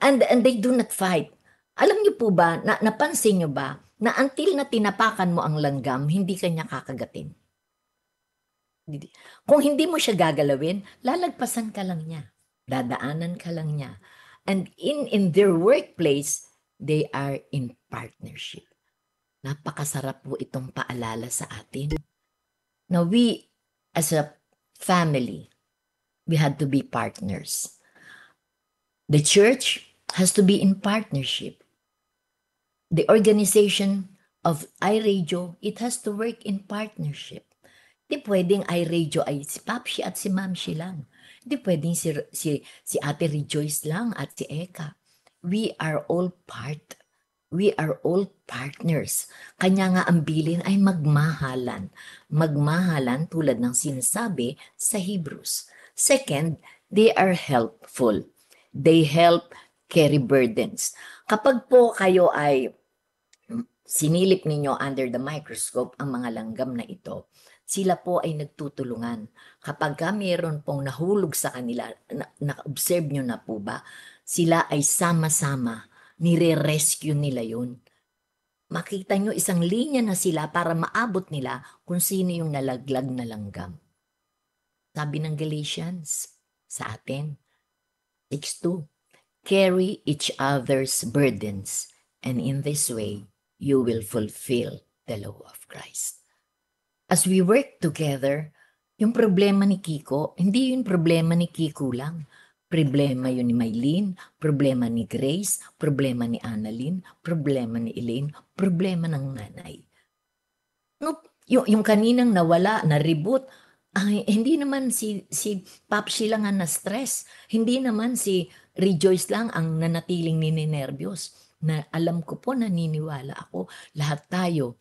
and they do not fight. Alam niyo po ba, napansin niyo ba, na until na tinapakan mo ang langgam, hindi kanya kakagatin. Kung hindi mo siya gagalawin, lalagpasan ka lang niya. Dadaanan ka lang niya. And in their workplace, they are in partnership. Napakasarap po itong paalala sa atin. Now we, as a family, we had to be partners. The church has to be in partnership. The organization of iRadio, it has to work in partnership. Hindi pwedeng iRadio ay si Papsi at si Mamsi lang. Hindi pwedeng si Ate Rejoice lang at si Eka. We are all part. We are all partners. Kanya nga ang bilin ay magmahalan. Magmahalan tulad ng sinasabi sa Hebrews. Second, they are helpful. They help carry burdens. Kapag po kayo ay sinilip ninyo under the microscope ang mga langgam na ito, sila po ay nagtutulungan. Kapag mayroon pong nahulog sa kanila, na-observe nyo na po ba, sila ay sama-sama, nire-rescue nila yun. Makita nyo isang linya na sila para maabot nila kung sino yung nalaglag na langgam. Sabi ng Galatians sa atin, 6:2, carry each other's burdens, and in this way, you will fulfill the law of Christ. As we work together, yung problema ni Kiko, hindi yung problema ni Kiko lang. Problema yun ni Maylene, problema ni Grace, problema ni Annalyn, problema ni Elaine, problema ng nanay. No, yung kaninang nawala, na-reboot, ay, hindi naman si Papsi lang ang na-stress. Hindi naman si Rejoice lang ang nanatiling nininervyos. Na alam ko po, naniniwala ako, lahat tayo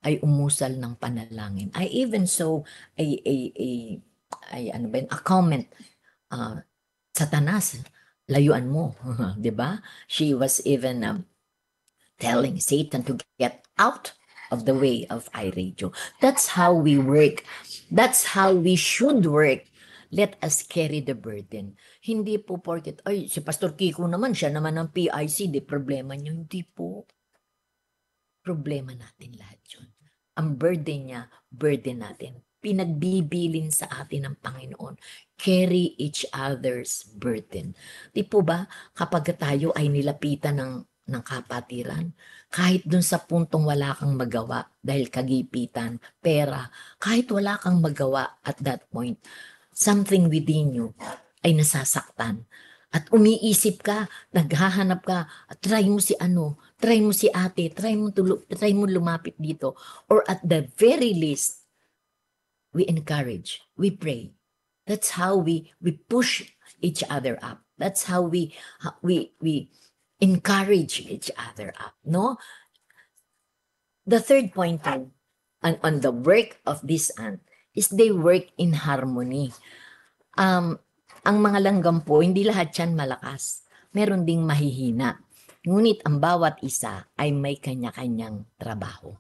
ay umusal ng panalangin. I even saw a comment, Satanas, layuan mo, 'di ba? She was even telling Satan to get out of the way of iRadio. That's how we work. That's how we should work. Let us carry the burden. Hindi po porket, ay, si Pastor Kiko naman, siya naman ang PIC, di problema niyo. Hindi po. Problema natin lahat yun. Ang burden niya, burden natin. Pinagbibilin sa atin ng Panginoon. Carry each other's burden. Di po ba, kapag tayo ay nilapitan ng kapatiran, kahit dun sa puntong wala kang magawa dahil kagipitan, pera, kahit wala kang magawa at that point, something within you ay nasasaktan. At umiisip ka, naghahanap ka, at try mo si try mo si ate, try mo lumapit dito. Or at the very least, we encourage, we pray. That's how we push each other up. That's how we encourage each other up, no? The third point on the work of this aunt is they work in harmony. Ang mga langgam po, hindi lahat yan malakas. Meron ding mahihina. Ngunit ang bawat isa ay may kanya-kanyang trabaho.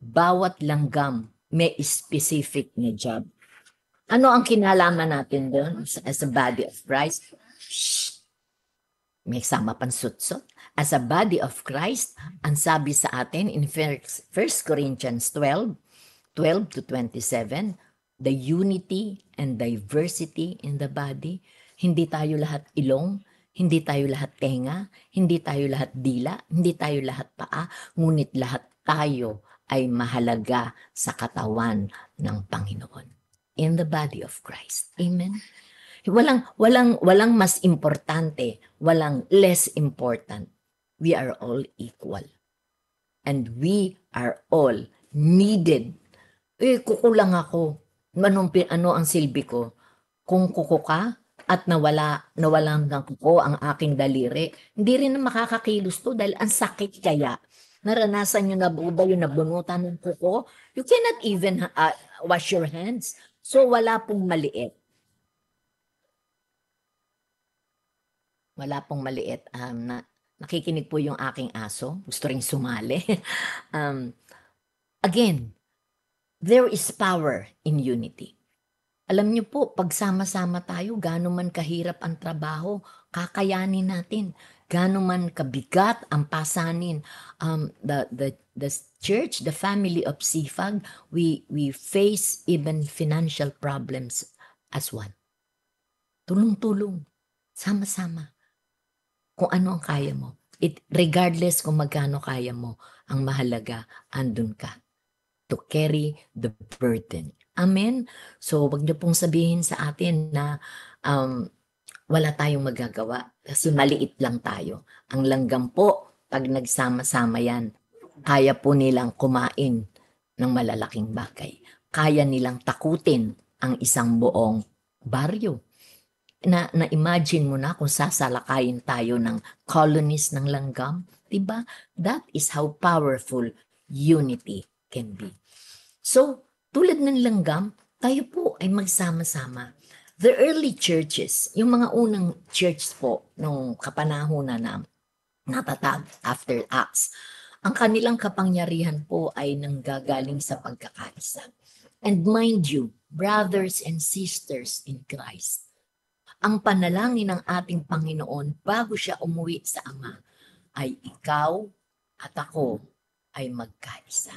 Bawat langgam may specific na job. Ano ang kinalaman natin doon as a body of Christ? Shh! May sama pang sutsot. As a body of Christ, ang sabi sa atin in 1 Corinthians 12 to 27, the unity and diversity in the body. Hindi tayo lahat ilong, hindi tayo lahat tenga, hindi tayo lahat dila, hindi tayo lahat paa, ngunit lahat tayo ay mahalaga sa katawan ng Panginoon. In the body of Christ. Amen? Walang mas importante, walang less important. We are all equal. And we are all needed. Kukulang ako. Ano ang silbi ko? Kung kuko ka at nawalan ng kuko ang aking daliri, hindi rin na makakakilos to dahil ang sakit kaya. Naranasan nyo na ba yung nabunutan ng kuko? You cannot even wash your hands. So wala pong maliit. Wala pong maliit. Nakikinig po yung aking aso. Gusto rin sumali. Again, there is power in unity. Alam niyo po, pagsama-sama tayo, gaano man kahirap ang trabaho, kakayanin natin. Gaano man kabigat ang pasanin. The church, the family of Sifag, we face even financial problems as one. Tulong-tulong. Sama-sama. Kung ano ang kaya mo. Regardless kung magkano kaya mo, ang mahalaga, andun ka. To carry the burden. Amen? So, wag niyo pong sabihin sa atin na wala tayong magagawa kasi maliit lang tayo. Ang langgam po, pag nagsama-sama yan, kaya po nilang kumain ng malalaking bagay. Kaya nilang takutin ang isang buong baryo. Na-imagine mo na kung sasalakayin tayo ng colonies ng langgam, diba? That is how powerful unity can be. So, tulad ng langgam, tayo po ay magsama-sama. The early churches, yung mga unang church po, nung kapanahonan na natatag after Acts, ang kanilang kapangyarihan po ay nanggagaling sa pagkakaisa. And mind you, brothers and sisters in Christ, ang panalangin ng ating Panginoon bago siya umuwi sa Ama ay ikaw at ako ay magkaisa.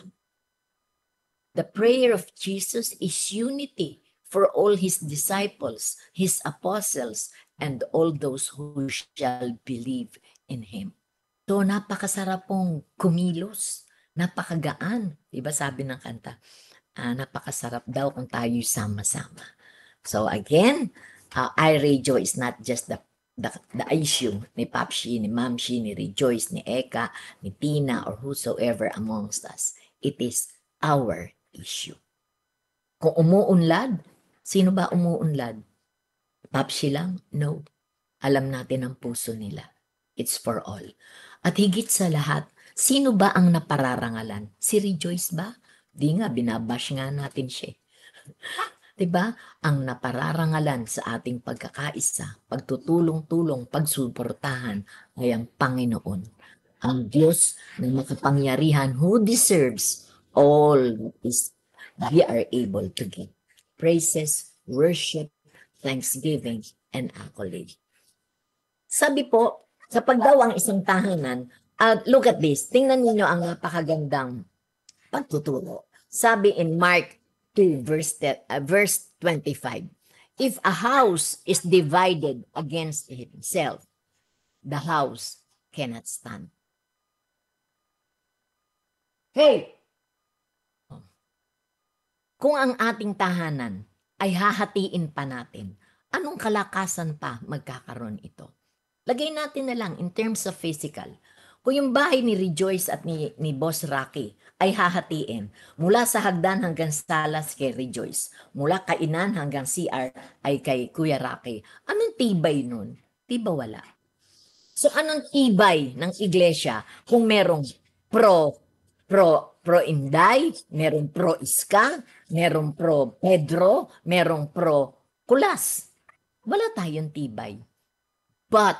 The prayer of Jesus is unity for all His disciples, His apostles, and all those who shall believe in Him. So napakasarap pong kumilos, napakagaan. Diba sabi ng kanta, napakasarap daw kung tayo sama-sama. So again, iRadio is not just the issue ni Papshi, ni Mamshi, ni Rejoice, ni Eka, ni Tina, or whosoever amongst us. It is our issue. Kung umuunlad, sino ba umuunlad? Papshi lang? No. Alam natin ang puso nila. It's for all. At higit sa lahat, sino ba ang napararangalan? Si Rejoice ba? Di nga, binabash nga natin siya. Diba? Ang napararangalan sa ating pagkakaisa, pagtutulong-tulong, pagsuportahan ay ang Panginoon. Ang Diyos na makapangyarihan who deserves all is we are able to give. Praises, worship, thanksgiving, and accolade. Sabi po, sa pagdaw ang isang tahanan, look at this, tingnan ninyo ang napakagandang pagtuturo. Sabi in Mark 2, verse 25, if a house is divided against itself, the house cannot stand. Hey! Kung ang ating tahanan ay hahatiin pa natin, anong kalakasan pa magkakaroon ito? Lagay natin na lang in terms of physical. Kung yung bahay ni Rejoice at ni Boss Rocky ay hahatiin, mula sa hagdan hanggang salas kay Rejoice, mula kainan hanggang CR ay kay Kuya Rocky, anong tibay nun? Diba wala? So anong tibay ng iglesia kung merong pro Inday, merong pro Iska, merong pro Pedro, merong pro Kulas? Wala tayong tibay. But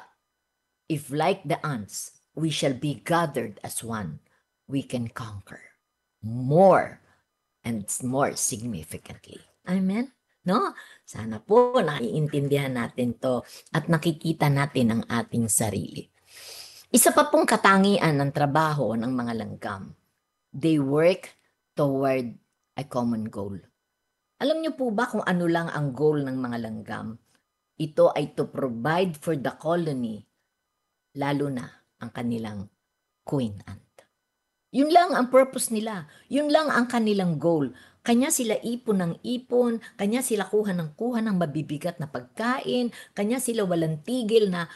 if like the ants, we shall be gathered as one, we can conquer more and more significantly. Amen? No? Sana po naiintindihan natin to at nakikita natin ang ating sarili. Isa pa pong katangian ng trabaho ng mga langgam. They work toward a common goal. Alam niyo po ba kung ano lang ang goal ng mga langgam? Ito ay to provide for the colony, lalo na ang kanilang queen ant. Yun lang ang purpose nila. Yun lang ang kanilang goal. Kanya sila ipon ng ipon, kanya sila kuha ng mabibigat na pagkain, kanya sila walang tigil na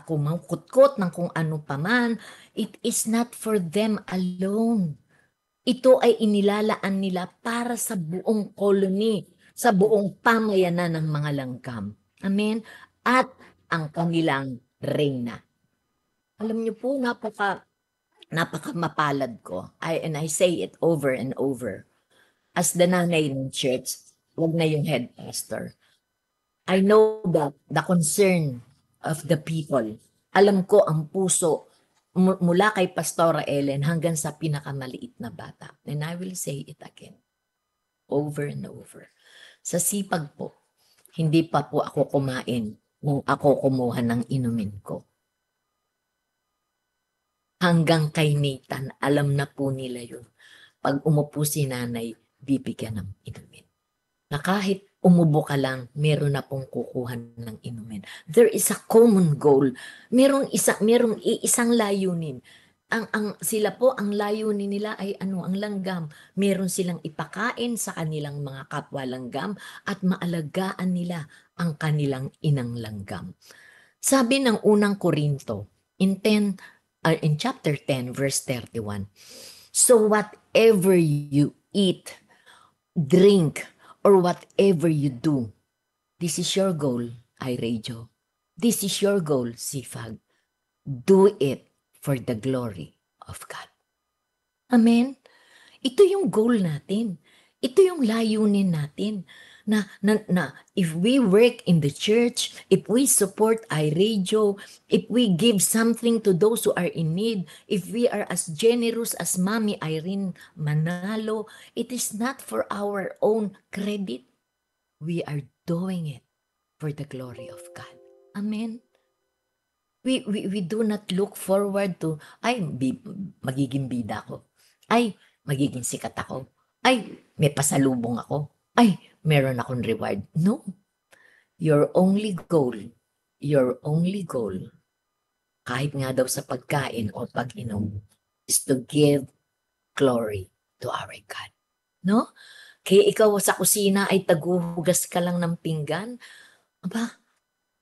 kumangkutkot ng kung ano paman. It is not for them alone. Ito ay inilalaan nila para sa buong colony, sa buong pamayanan ng mga langgam. Amen? At ang kanilang reyna. Alam niyo po, napaka mapalad ko. And I say it over and over. As the nanay ng church, wag na yung head pastor. I know that the concern of the people. Alam ko ang puso mula kay Pastora Ellen hanggang sa pinakamaliit na bata. And I will say it again. Over and over. Sa sipag po, hindi pa po ako kumain nung ako kumuha ng inumin ko. Hanggang kay Nathan, alam na po nila yun. Pag umupo si nanay, bibigyan ng inumin. na kahit umubo ka lang, meron na pong kukuha ng inumin. There is a common goal. Merong isang layunin. Sila po, ang layunin nila ay ang langgam. Meron silang ipakain sa kanilang mga kapwa langgam at maalagaan nila ang kanilang inang langgam. Sabi ng unang Korinto, in chapter 10, verse 31, so whatever you eat, drink, or whatever you do, this is your goal, iRadio. This is your goal, Sifag. Do it for the glory of God. Amen? Ito yung goal natin. Ito yung layunin natin. Na if we work in the church, if we support iRadio, if we give something to those who are in need, if we are as generous as Mami Irene Manalo, it is not for our own credit. We are doing it for the glory of God. Amen? We do not look forward to, magiging bida ako. Ay, magiging sikat ako. Ay, may pasalubong ako. Ay, meron akong reward. No. Your only goal, kahit nga daw sa pagkain o pag-inom, is to give glory to our God. No? Kaya ikaw sa kusina ay taguhugas ka lang ng pinggan, aba,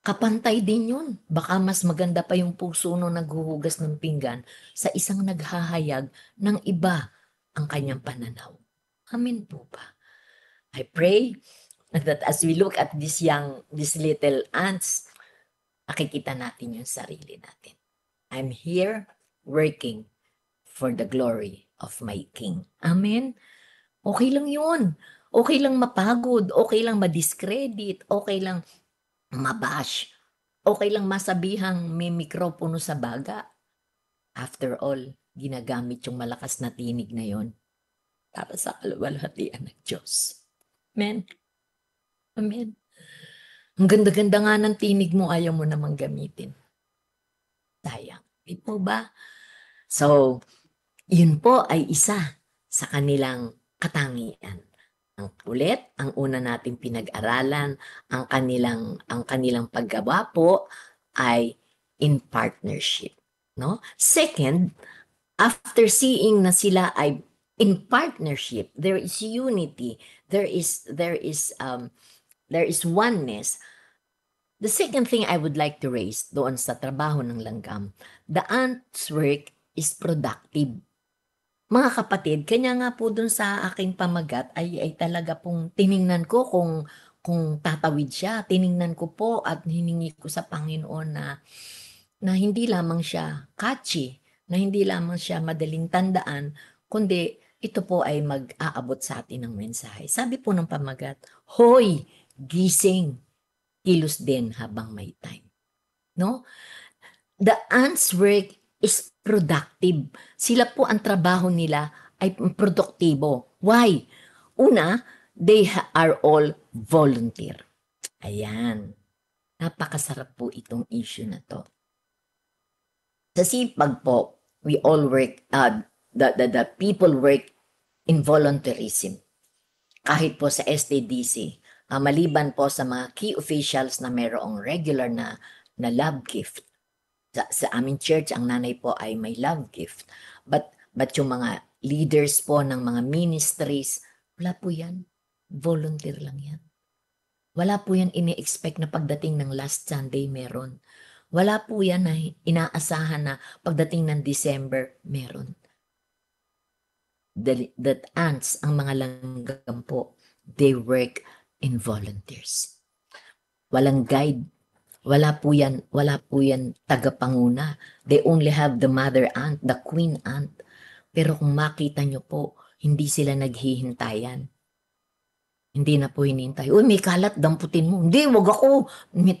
kapantay din yun. Baka mas maganda pa yung puso nung naghuhugas ng pinggan sa isang naghahayag ng iba ang kanyang pananaw. Amen po ba? I pray that as we look at these little ants, nakikita natin yung sarili natin. I'm here working for the glory of my King. Amen? Okay lang yun. Okay lang mapagod. Okay lang madiscredit. Okay lang mabash. Okay lang masabihang may mikropono sa baga. After all, ginagamit yung malakas na tinig na yon para sa kaluwalhatian ng Diyos. Amen. Amen. Ang ganda-ganda nga ng tinig mo, ayaw mo namang gamitin. Sayang. Di po ba? So, yun po ay isa sa kanilang katangian. Ang ulit, ang una nating pinag-aralan, ang kanilang paggawa po ay in partnership. No? Second, after seeing na sila ay in partnership, there is unity, there is oneness. The second thing I would like to raise doon sa trabaho ng langgam, the ants' work is productive. Mga kapatid, kanya nga po doon sa aking pamagat ay talaga pong tiningnan ko kung tatawid siya. Tiningnan ko po at hiningi ko sa Panginoon na hindi lamang siya catchy, na hindi lamang siya madaling tandaan, kundi ito po ay mag-aabot sa atin ng mensahe. Sabi po ng pamagat, hoy, gising, kilos din habang may time. No? The ants' work is productive. Sila po ang trabaho nila ay produktibo. Why? Una, they are all volunteer. Ayan. Napakasarap po itong issue na to. Sa sipag po, we all work, the people work in volunteerism. Kahit po sa STDC, maliban po sa mga key officials na mayroong regular na love gift. Sa aming church, ang nanay po ay may love gift. But yung mga leaders po ng mga ministries, wala po yan. Volunteer lang yan. Wala po yan ini-expect na pagdating ng last Sunday meron. Wala po yan na inaasahan na pagdating ng December meron. That ants, ang mga langgam po, they work in volunteers. Walang guide. Wala po yan tagapanguna. They only have the mother ant, the queen ant. Pero kung makita nyo po, hindi sila naghihintayan. Hindi na po hinihintay. Uy, may kalat, damputin mo. Hindi, wag ako.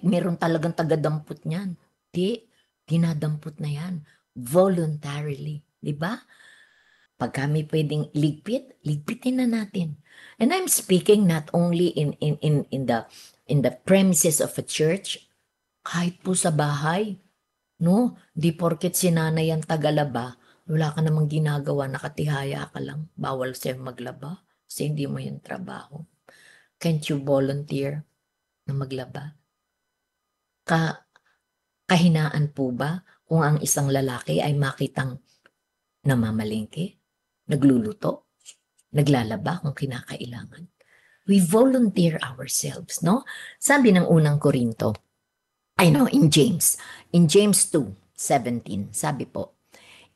Meron talagang taga-damput niyan. Di, dinadamput na yan. Voluntarily. Diba? Pag kami pwedeng ligpitin na natin. And I'm speaking not only in the premises of a church, kahit po sa bahay. No? Di porket si nanay ang tagalaba, wala ka namang ginagawa, nakatihaya ka lang. Bawal sa'yo maglaba kasi hindi mo yung trabaho. Can't you volunteer na maglaba? Kahinaan po ba kung ang isang lalaki ay makitang namamalengke, nagluluto, naglalaba kung kinakailangan? We volunteer ourselves, no? Sabi ng unang Korinto, in James 2:17, sabi po,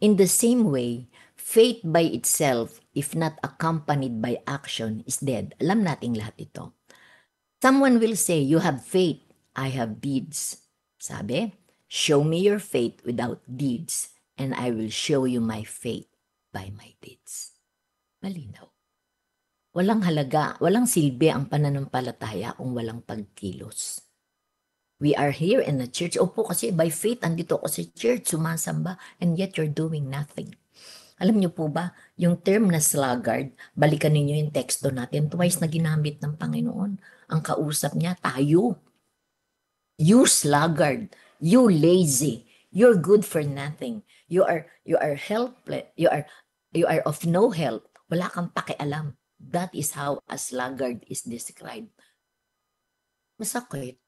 in the same way, faith by itself, if not accompanied by action, is dead. Alam nating lahat ito. Someone will say, you have faith, I have deeds. Sabi, show me your faith without deeds, and I will show you my faith by my deeds. Malinaw. Walang halaga, walang silbi ang pananampalataya kung walang pagkilos. We are here in the church. Opo, kasi by faith, andito ako sa church, sumasamba, and yet you're doing nothing. Alam niyo po ba, yung term na sluggard, balikan ninyo yung teksto natin, twice na ginamit ng Panginoon. Ang kausap niya, tayo. You sluggard, you lazy, you're good for nothing. You are helpless, you are of no help. Wala kang pakialam. That is how a sluggard is described. Masakit.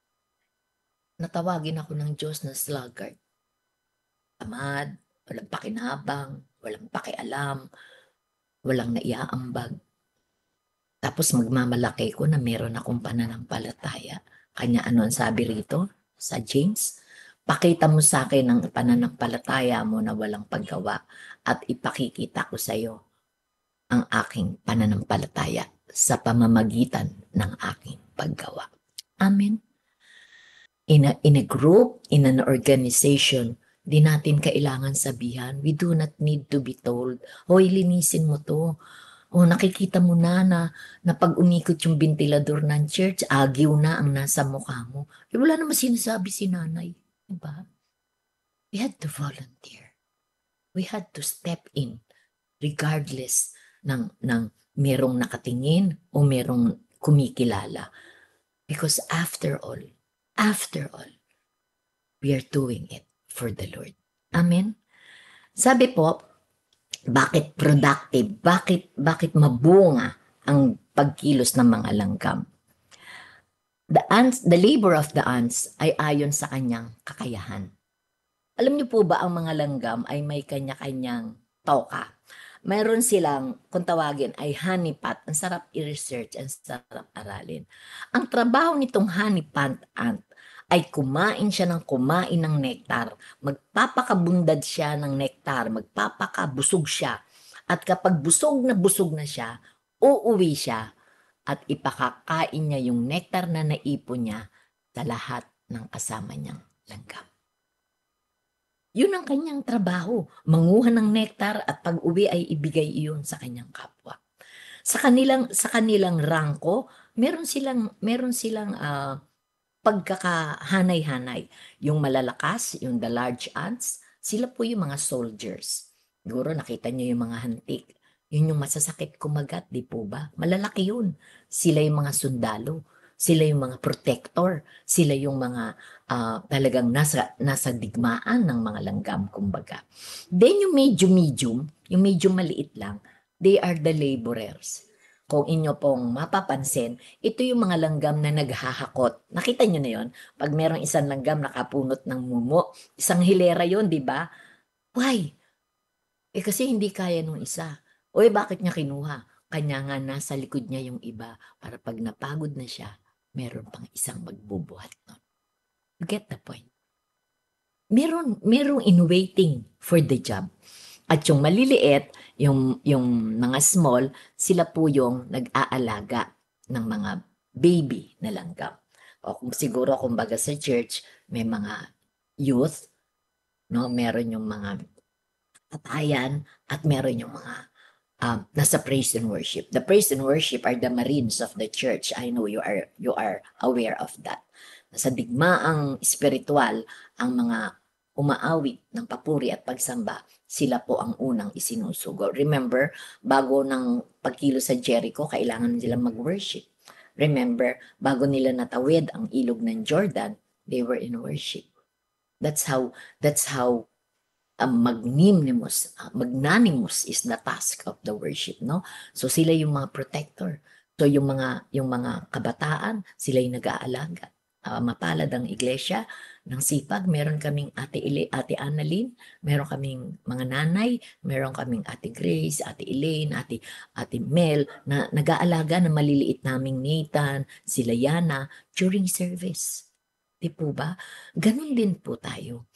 Natawagin ako ng Diyos na sluggard. Tamad, walang pakinabang, walang pakialam, walang naiaambag. Tapos magmamalaki ko na meron akong pananampalataya. Kanya ano ang sabi rito sa James? Pakita mo sa akin ang pananampalataya mo na walang paggawa at ipakikita ko sa iyo ang aking pananampalataya sa pamamagitan ng aking paggawa. Amen. In a group, in an organization, di natin kailangan sabihan. We do not need to be told, hoy, linisin mo to. O nakikita mo na pag umikot yung ventilador ng church, agiw na ang nasa mukha mo. Eh, wala naman sinasabi si nanay. Diba? We had to volunteer. We had to step in regardless ng merong nakatingin o merong kumikilala. Because after all, we are doing it for the Lord. Amen? Sabi po, bakit productive? Bakit mabunga ang pagkilos ng mga langgam? The labor of the ants ay ayon sa kanyang kakayahan. Alam niyo po ba ang mga langgam ay may kanya-kanyang toka? Mayroon silang, kung tawagin, ay honeypot. Ang sarap i-research, ang sarap aralin. Ang trabaho nitong honeypot ant ay kumain siya ng nektar. Magpapakabundad siya ng nektar, magpapakabusog siya. At kapag busog na siya, uuwi siya at ipakakain niya yung nektar na naipon niya sa lahat ng kasama niyang langgam. Yun ang kanyang trabaho, manguha ng nektar at pag-uwi ay ibigay iyon sa kanyang kapwa. Sa kanilang rangko, meron silang pagkakahanay-hanay. Yung malalakas, yung the large ants, sila po yung mga soldiers. Siguro nakita niyo yung mga hantik. Yun yung masasakit kumagat, di po ba? Malalaki yun. Sila yung mga sundalo. Sila yung mga protector. Sila yung mga talagang nasa digmaan ng mga langgam, kumbaga. Then yung medium, yung medyo maliit lang, they are the laborers. Kung inyo pong mapapansin, ito yung mga langgam na naghahakot. Nakita nyo na yon? Pag merong isang langgam nakapunot ng mumo, isang hilera yon, di ba? Why? Kasi hindi kaya nung isa. Bakit niya kinuha? Kanya nga nasa likod niya yung iba para pag napagod na siya, meron pang isang magbubuhat nun. You get the point? Merong in waiting for the job. At yung maliliit, yung mga small, sila po yung nag-aalaga ng mga baby na langgam. O siguro kumbaga sa church, may mga youth, no? Meron yung mga tatayan, at meron yung mga nasa praise and worship. The praise and worship are the marines of the church. I know you are aware of that. Nasa digmaang spiritual, ang mga umaawit ng papuri at pagsamba, sila po ang unang isinusugo. Remember, bago ng pagkilo sa Jericho, kailangan nilang mag-worship. Remember, bago nila natawid ang ilog ng Jordan, they were in worship. That's how magnanimous is the task of the worship, no? So sila yung mga protector So yung mga kabataan, sila'y nag-aalaga. Mapalad ang iglesia ng sipag. Meron kaming Ate Annalyn, meron kaming mga nanay, meron kaming Ate Grace, Ate Elaine, Ate Mel, na nag-aalaga ng maliliit naming Nathan, sila Yana, during service. Di po ba? Ganun din po tayo.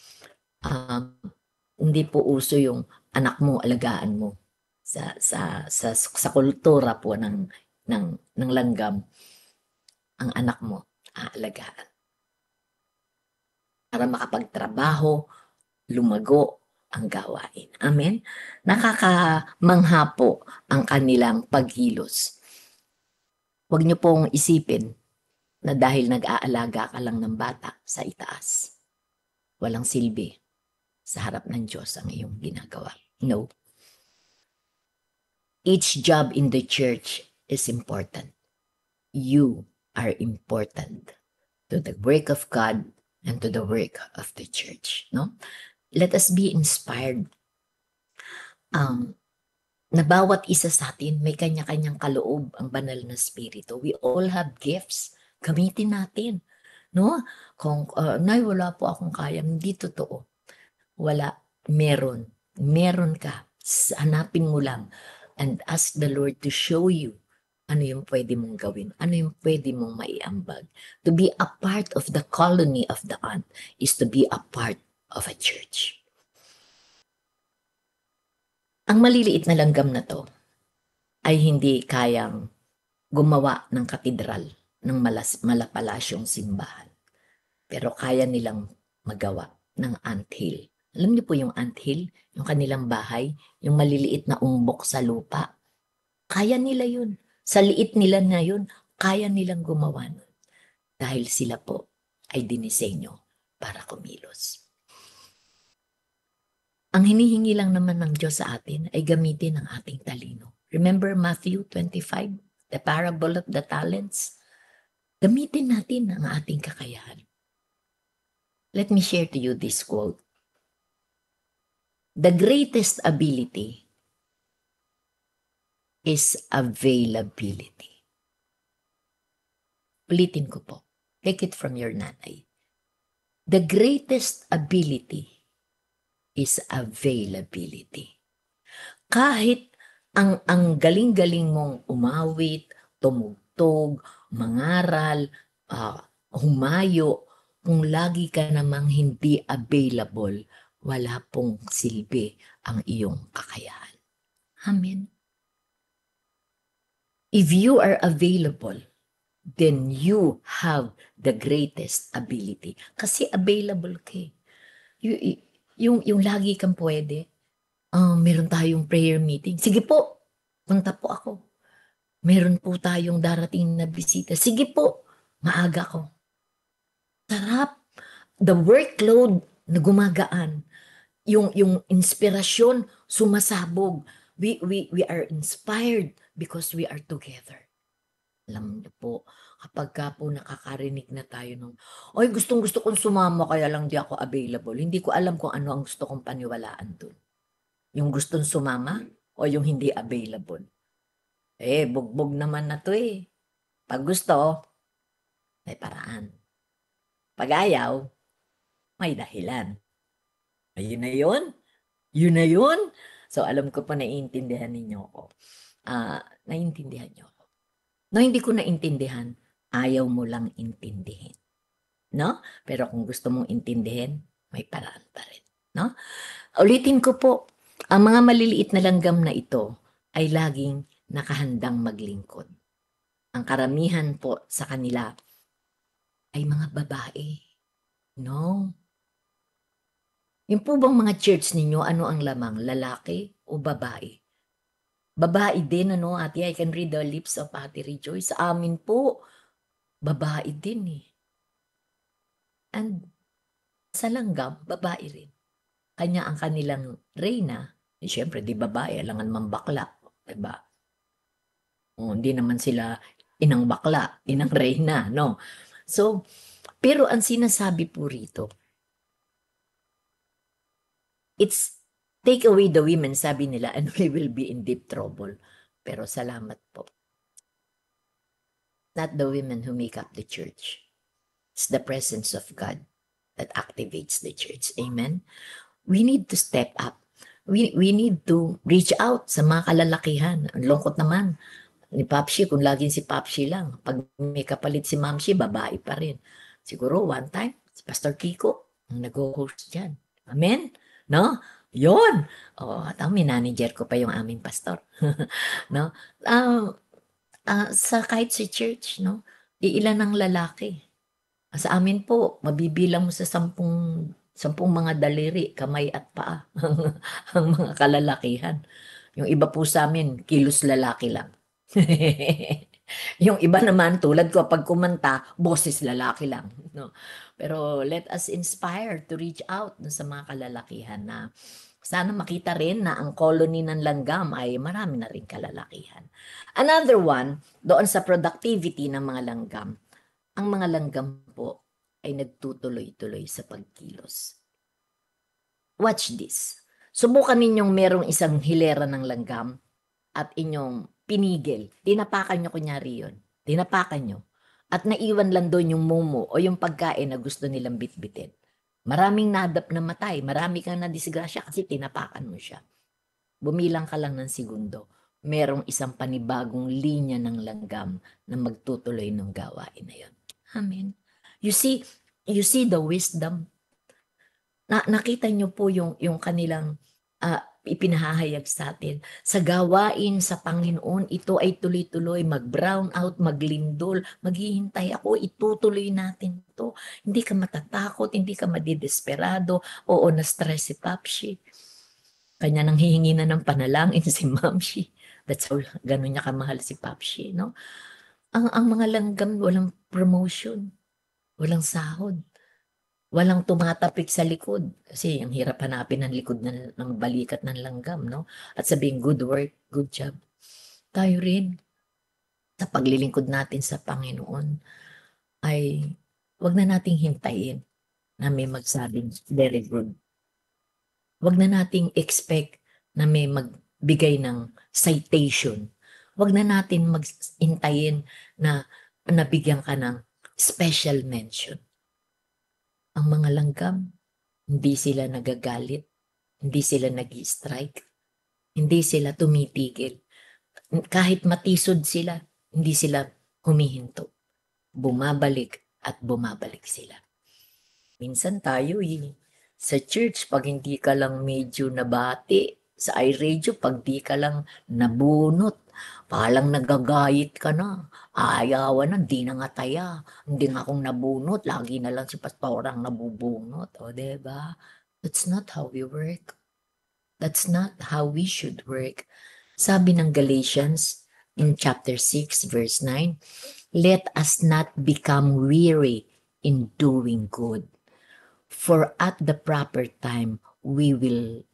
Hindi po uso yung anak mo, alagaan mo. Sa kultura po ng langgam, ang anak mo aalagaan para makapagtrabaho, lumago ang gawain. Amen? Nakakamangha po ang kanilang paghilos. Huwag niyo pong isipin na dahil nag-aalaga ka lang ng bata sa itaas, walang silbi sa harap ng Diyos ang iyong ginagawa. No. Each job in the church is important. You are important to the work of God and to the work of the church. No? Let us be inspired. Na bawat isa sa atin may kanya-kanyang kaloob ang banal na spirito. We all have gifts. Gamitin natin. No? Kung, Nay, wala po akong kaya. Hindi totoo. Wala. Meron. Meron ka. Hanapin mo lang. And ask the Lord to show you ano yung pwede mong gawin, ano yung pwede mong maiambag. To be a part of the colony of the ant is to be a part of a church. Ang maliliit na langgam na to ay hindi kayang gumawa ng katedral ng malapalasyong simbahan. Pero kaya nilang magawa ng anthill. Alam niyo po yung anthill, yung kanilang bahay, yung maliliit na umbok sa lupa. Kaya nila yun. Sa liit nila na yun, kaya nilang gumawa nun. Dahil sila po ay dinisenyo para kumilos. Ang hinihingi lang naman ng Diyos sa atin ay gamitin ang ating talino. Remember Matthew 25, the parable of the talents? Gamitin natin ang ating kakayahan. Let me share to you this quote. The greatest ability is availability. Ulitin ko po. Take it from your nanay. The greatest ability is availability. Kahit ang galing-galing mong umawit, tumugtog, mangaral, humayo, kung lagi ka namang hindi available, wala pong silbi ang iyong kakayahan. Amen. If you are available, then you have the greatest ability. Kasi available ka. Yung lagi kang pwede. Meron tayong prayer meeting. Sige po, punta po ako. Meron po tayong darating na bisita. Sige po, maaga ko. Sarap. The workload na gumagaan. Yung inspirasyon sumasabog. We are inspired because we are together. Alam niyo po, kapag ka po nakakarinig na tayo nung, oy, gustong-gusto kong sumama kaya lang di ako available. Hindi ko alam kung ano ang gusto kong paniwalaan dun. Yung gustong sumama o yung hindi available. Bugbog naman na to eh. Pag gusto, may paraan. Pag ayaw, may dahilan. Ayun na yun. Yun na yun. So, alam ko pa naiintindihan ninyo ako. Naiintindihan nyo ako. No, hindi ko naintindihan. Ayaw mo lang intindihin. No? Pero kung gusto mong intindihin, may paraan pa rin. No? Ulitin ko po, ang mga maliliit na langgam na ito ay laging nakahandang maglingkod. Ang karamihan po sa kanila ay mga babae. No? Yung po bang mga church ninyo, ano ang lamang? Lalaki o babae? Babae din, ano, ate? I can read the lips of Ate Rejoice. Sa amin po, babae din eh. And sa langgam, babae rin. Kanya ang kanilang reyna, siyempre di babae, alangan man bakla. Diba? Hindi naman sila inang bakla, inang reyna, no? So, pero ang sinasabi po rito, it's take away the women, sabi nila, and we will be in deep trouble. Pero salamat po. not the women who make up the church. It's the presence of God that activates the church. Amen? We need to step up. We need to reach out sa mga kalalakihan. Ang lungkot naman ni Papshi, kung laging si Papshi lang. Pag may kapalit si Mamshi, babae pa rin. Siguro one time, si Pastor Kiko ang nag-host dyan. Amen? No? Yun. At ang minanager ko pa yung aming pastor. No? Kahit sa church, no? Iilan ang lalaki. Sa amin po, mabibilang mo sa 10 mga daliri, kamay at paa, ang mga kalalakihan. Yung iba po sa amin, kilos lalaki lang. Yung iba naman, tulad ko, pag kumanta, boses lalaki lang. No? Pero let us inspire to reach out sa mga kalalakihan na sana makita rin na ang colony ng langgam ay marami na rin kalalakihan. Another one, doon sa productivity ng mga langgam, ang mga langgam po ay nagtutuloy-tuloy sa pagkilos. Watch this. Subukan ninyong merong isang hilera ng langgam at inyong pinigil. Tinapakan nyo kunyari yun. Tinapakan nyo. At naiwan lang doon yung mumo o yung pagkain na gusto nilang bitbitin. Maraming nadap na matay. Marami kang nadisgrasya kasi tinapakan mo siya. Bumilang ka lang ng segundo. Merong isang panibagong linya ng langgam na magtutuloy ng gawain na yun. Amen. You see the wisdom. Nakita nyo po yung kanilang ipinahahayag sa atin. Sa gawain sa Panginoon, ito ay tuloy-tuloy, mag-brown out, maglindol, maghihintay ako, itutuloy natin to. Hindi ka matatakot, hindi ka madidesperado. Oo, na-stress si Papshi. Kanya nang hihingi na ng panalangin si Mamshi. That's how gano'n niya kamahal si Papshi, no? Ang mga langgam, walang promotion, walang sahod, walang tumatapik sa likod. Kasi ang hirap hanapin ng likod ng balikat ng langgam, no? At sabihin, good work, good job. Tayo rin, sa paglilingkod natin sa Panginoon, ay wag na nating hintayin na may magsabing very good. Wag na nating expect na may magbigay ng citation. Wag na natin maghintayin na nabigyan ka ng special mention. Ang mga langgam, hindi sila nagagalit, hindi sila nag-strike, hindi sila tumitigil. Kahit matisod sila, hindi sila humihinto. Bumabalik at bumabalik sila. Minsan tayo sa church, pag hindi ka lang medyo nabati, sa iRadio, pag di ka lang nabunot, palang nagagayit ka na. Ayawan na, di na nga taya. Hindi nga akong nabunot, lagi na lang si pastorang nabubunot. O, diba? That's not how we work. That's not how we should work. Sabi ng Galatians in chapter 6, verse 9, let us not become weary in doing good. For at the proper time, we will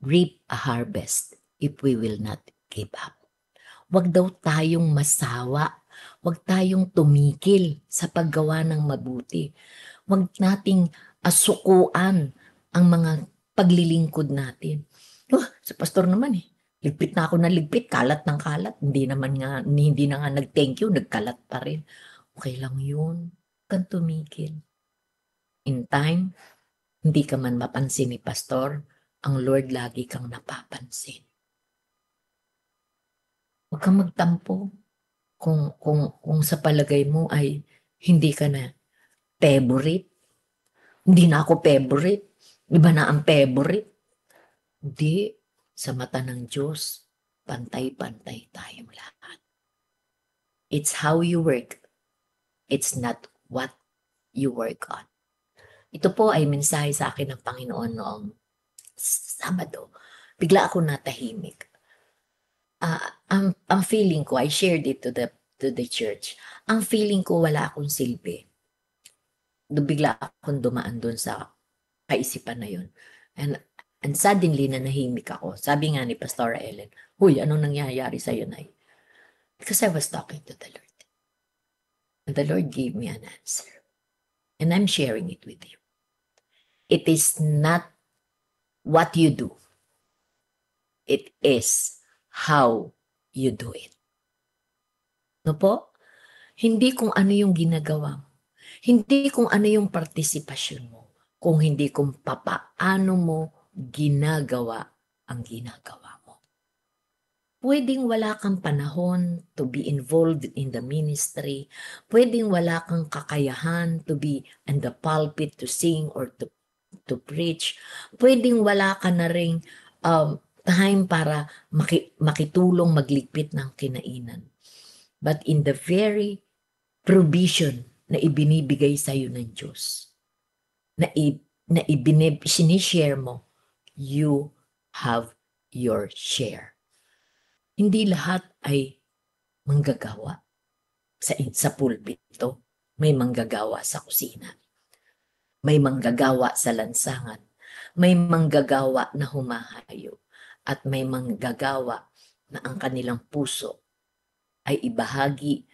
reap a harvest if we will not give up. Huwag daw tayong masawa. Huwag tayong tumikil sa paggawa ng mabuti. Huwag nating asukuan ang mga paglilingkod natin. Sa pastor naman ligpit na ako na ligpit, kalat ng kalat. Hindi na nga nag-thank you, nagkalat pa rin. Okay lang yun. Huwag kang tumikil. In time, hindi ka man mapansin ni pastor, ang Lord lagi kang napapansin. Huwag kang magtampo kung sa palagay mo ay hindi ka na favorite. Hindi na ako favorite. Iba na ang favorite. Hindi. Sa mata ng Diyos, pantay-pantay tayong lahat. It's how you work. It's not what you work on. Ito po ay mensahe sa akin ng Panginoon noong Sabado. Bigla ako natahimik. Ang feeling ko, I shared it to the church. Ang feeling ko wala akong silbi. Bigla akong dumaan doon sa kaisipan na yun. And suddenly nanahimik ako. Sabi nga ni Pastora Ellen, huy, anong nangyayari sa'yo, Nay? Because I was talking to the Lord. And the Lord gave me an answer. And I'm sharing it with you. It is not what you do. It is how you do it. No po? Hindi kung ano yung ginagawa mo. Hindi kung ano yung partisipasyon mo. Kung hindi kung papaano mo ginagawa ang ginagawa mo. Pwedeng wala kang panahon to be involved in the ministry. Pwedeng wala kang kakayahan to be in the pulpit to sing or to preach. Pwedeng wala ka na ring time para makitulong magligpit ng kinainan. But in the very provision na ibinibigay sa iyo ng Diyos, na sinishare mo, you have your share. Hindi lahat ay manggagawa sa pulpito. May manggagawa sa kusina. May manggagawa sa lansangan. May manggagawa na humahayo. At may manggagawa na ang kanilang puso ay ibahagi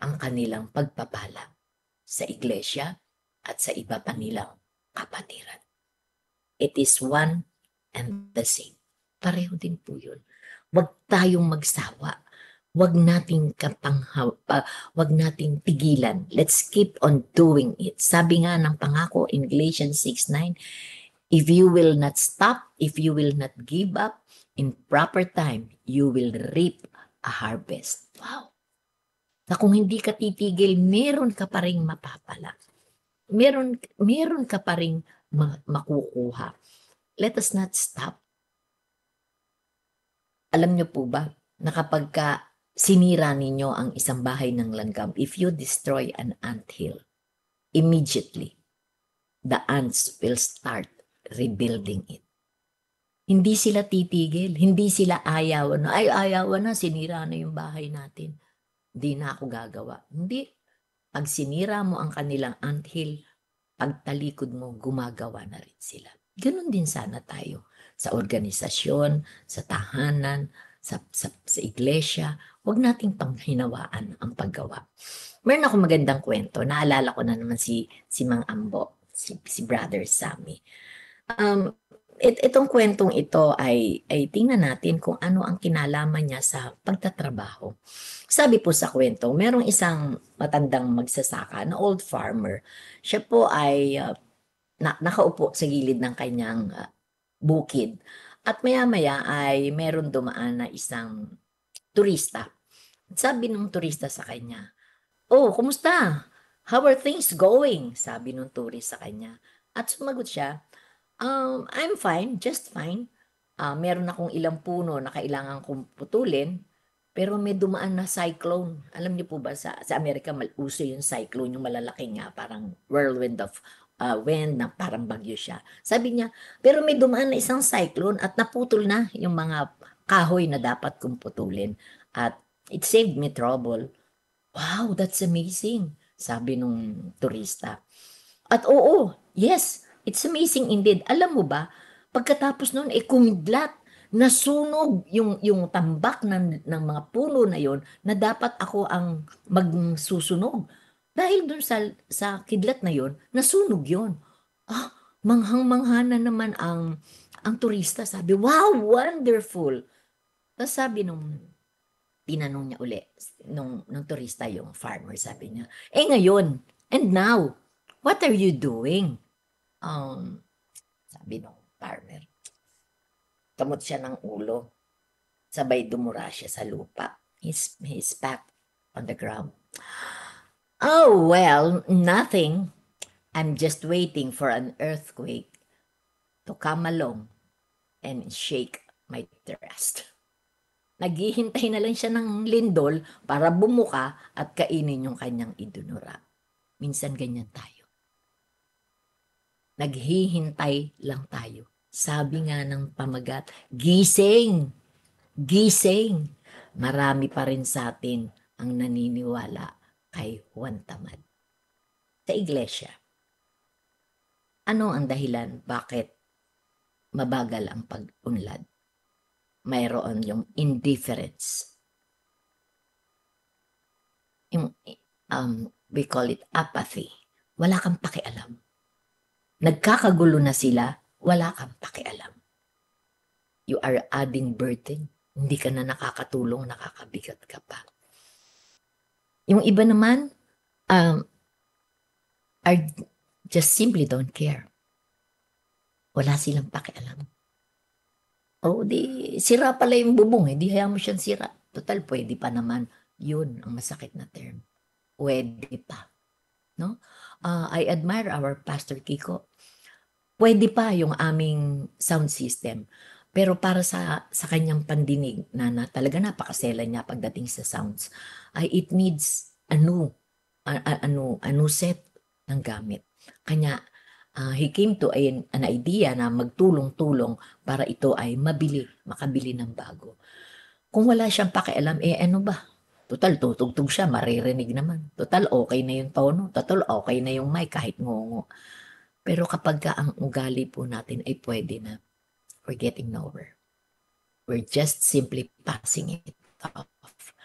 ang kanilang pagpapala sa iglesia at sa iba pa nilang kapatiran. It is one and the same. Pareho din po yun. Huwag tayong magsawa. Huwag nating huwag nating tigilan. Let's keep on doing it. Sabi nga ng pangako in Galatians 6:9, if you will not stop, if you will not give up, in proper time, you will reap a harvest. Wow! Na kung hindi ka titigil, meron ka pa ring mapapala. Meron ka pa ring makukuha. Let us not stop. Alam niyo po ba, na kapag sinira ninyo ang isang bahay ng langgam, if you destroy an anthill, immediately, the ants will start rebuilding it. Hindi sila titigil, hindi sila ayawan na, ayawan na, sinira na yung bahay natin. Hindi na ako gagawa. Hindi. Pag sinira mo ang kanilang anthill, pagtalikod mo, gumagawa na rin sila. Ganon din sana tayo. Sa organisasyon, sa tahanan, sa iglesia, huwag nating panghinawaan ang paggawa. Meron ako magandang kwento. Naalala ko na naman si Mang Ambo, si Brother Sammy. Itong kwentong ito ay tingnan natin kung ano ang kinalaman niya sa pagtatrabaho. Sabi po sa kwento, merong isang matandang magsasaka na old farmer. Siya po ay nakaupo sa gilid ng kanyang bukid. At maya-maya ay meron dumaan na isang turista. Sabi ng turista sa kanya, "Oh, kumusta? How are things going?" Sabi ng turista sa kanya. At sumagot siya, "I'm fine, just fine. Meron akong ilang puno na kailangan kong putulin, pero may dumaan na cyclone." Alam niyo po ba sa Amerika uso yung cyclone, yung malalaking parang whirlwind of wind na parang bagyo siya. Sabi niya, pero may dumaan na isang cyclone at naputol na yung mga kahoy na dapat kong putulin. At it saved me trouble. Wow, that's amazing, sabi nung turista. At oo, yes, it's amazing indeed. Alam mo ba, pagkatapos nun, kumidlat, nasunog yung tambak ng mga puno na yon na dapat ako ang magsusunog. Dahil dun sa kidlat na yon, nasunog yon. Manghang-mangha na naman ang turista. Sabi, wow, wonderful. Tapos sabi tinanong niya uli, nung turista yung farmer, sabi niya, ngayon, and now, what are you doing? Sabi nung farmer, kamot siya ng ulo. Sabay dumura siya sa lupa. His back on the ground. "Oh, well, nothing. I'm just waiting for an earthquake to come along and shake my trust." Naghihintay na lang siya ng lindol para bumuka at kainin yung kanyang idunura. Minsan ganyan tayo. Naghihintay lang tayo. Sabi nga ng pamagat, gising! Gising! Marami pa rin sa atin ang naniniwala kay Juan Tamad. Sa iglesia, ano ang dahilan bakit mabagal ang pag-unlad? Mayroon yung indifference. We call it apathy. Wala kang pakialam. Nagkakagulo na sila, wala kang pakialam. You are adding burden. Hindi ka na nakakatulong, nakakabigat ka pa. Yung iba naman, are just simply don't care. Wala silang pakialam. O di, sira pala yung bubong di hayaan mo siyang sira. Total, pwede pa naman. Yun ang masakit na term. Pwede pa. No? I admire our Pastor Kiko. Pwede pa yung aming sound system. Pero para sa kanyang pandinig na talaga napakasela niya pagdating sa sounds, it needs a new set ng gamit. Kanya, he came to an idea na magtulong-tulong para ito ay makabili ng bago. Kung wala siyang pakialam, ano ba? Total, tutugtog siya, maririnig naman. Total, okay na yung tono. Total, okay na yung mic kahit ngongo. Pero kapag ang ugali po natin ay pwede na, we're getting nowhere. We're just simply passing it off.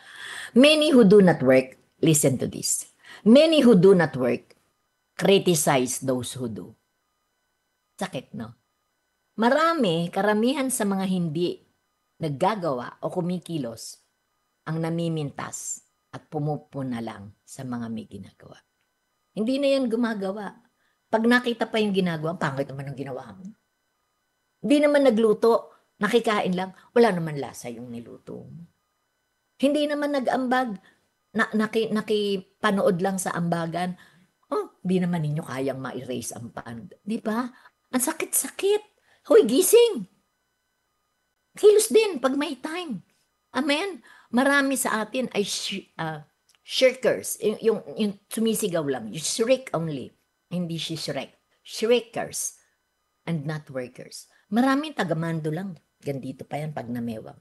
Many who do not work, listen to this. Many who do not work, criticize those who do. Sakit, no? Karamihan sa mga hindi naggagawa o kumikilos ang namimintas at pumupuna lang sa mga may ginagawa. Hindi na yan gumagawa. Pag nakita pa yung ginagawa, pangit naman ang ginawa mo. Hindi naman nagluto, nakikain lang, wala naman lasa yung niluto mo. Hindi naman nag-ambag, nakipanood lang sa ambagan, di naman ninyo kayang ma-erase ang pan. Di ba? Ang sakit-sakit. Hoy, gising. Kilos din pag may time. Amen? Marami sa atin ay shirkers. Yung sumisigaw lang. You shriek only. Hindi si Shrek. Shriekers and not workers. Maraming tagamando lang. Gandito pa yan pag namewang.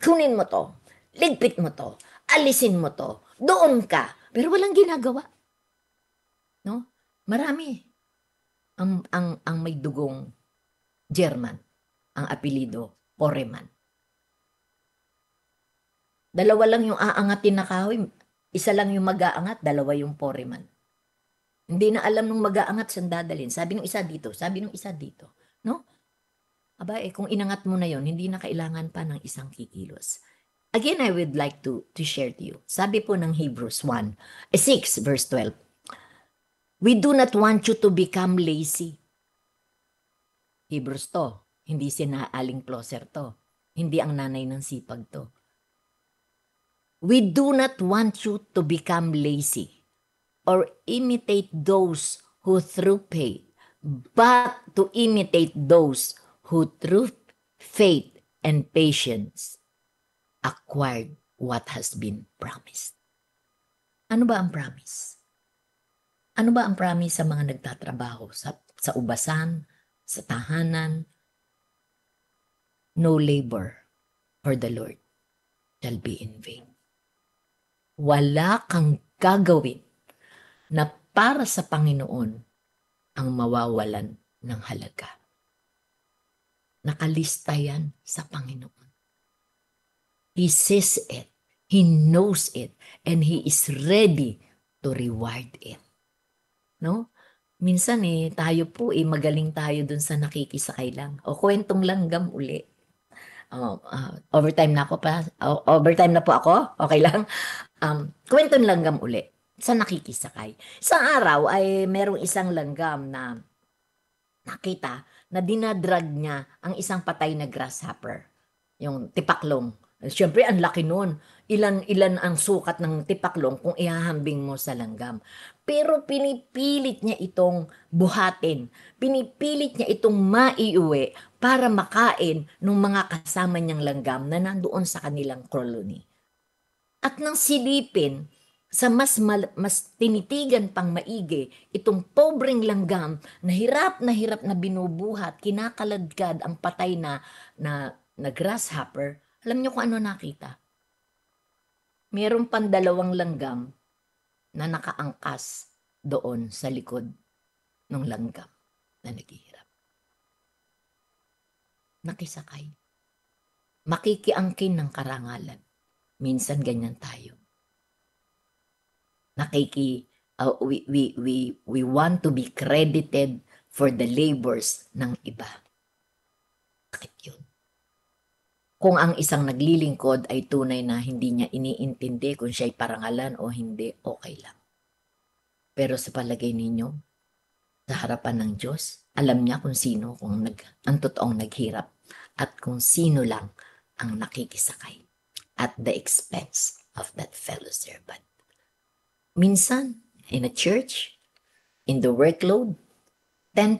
Kunin mo to. Ligpit mo to. Alisin mo to. Doon ka. Pero walang ginagawa. No? Marami. Ang may dugong German. Ang apelido, Poreman. Dalawa lang yung aangatin na kahoy. Isa lang yung mag-aangat, dalawa yung Poreman. Hindi na alam nung mag-aangat saan dadalhin. Sabi nung isa dito, sabi nung isa dito. No? Aba, kung inangat mo na yon, hindi na kailangan pa ng isang kikilos. Again, I would like to share to you. Sabi po ng Hebrews 6 verse 12. We do not want you to become lazy. Hebrews to. Hindi sinaaling closer to. Hindi ang nanay ng sipag to. We do not want you to become lazy or imitate those who through faith, but to imitate those who through faith and patience acquired what has been promised. Ano ba ang promise? Ano ba ang promise sa mga nagtatrabaho sa ubasan, sa tahanan? No labor for the Lord shall be in vain. Wala kang gagawin na para sa Panginoon ang mawawalan ng halaga. Nakalista yan sa Panginoon. He sees it, He knows it, and He is ready to reward it. No? Minsan tayo po magaling tayo dun sa nakikisakay lang. O kwentong langgam uli. Overtime na ako pa. Overtime na po ako. Okay lang. Kwentong langgam uli sa nakikisakay. Isang araw ay merong isang langgam na nakita na dinadrag niya ang isang patay na grasshopper. Yung tipaklong. Siyempre, ang laki nun. Ilan ang sukat ng tipaklong kung ihahambing mo sa langgam. Pero pinipilit niya itong buhatin. Pinipilit niya itong maiuwi para makain ng mga kasama niyang langgam na nandoon sa kanilang colony. At nang silipin, sa mas tinitigan pang maigi, itong pobreng langgam na hirap na binubuhat, kinakaladkad ang patay na grasshopper. Alam niyo kung ano nakita? Meron pang 2 langgam na nakaangkas doon sa likod ng langgam na naghihirap. Nakisakay. Makikiangkin ng karangalan. Minsan ganyan tayo. We want to be credited for the labors ng iba. Bakit yun? Kung ang isang naglilingkod ay tunay na hindi niya iniintindi kung siya'y parangalan o hindi, okay lang. Pero sa palagay ninyo, sa harapan ng Diyos, alam niya kung sino ang totoong naghirap at kung sino lang ang nakikisakay at the expense of that fellow servant. Minsan, in a church, in the workload, 10%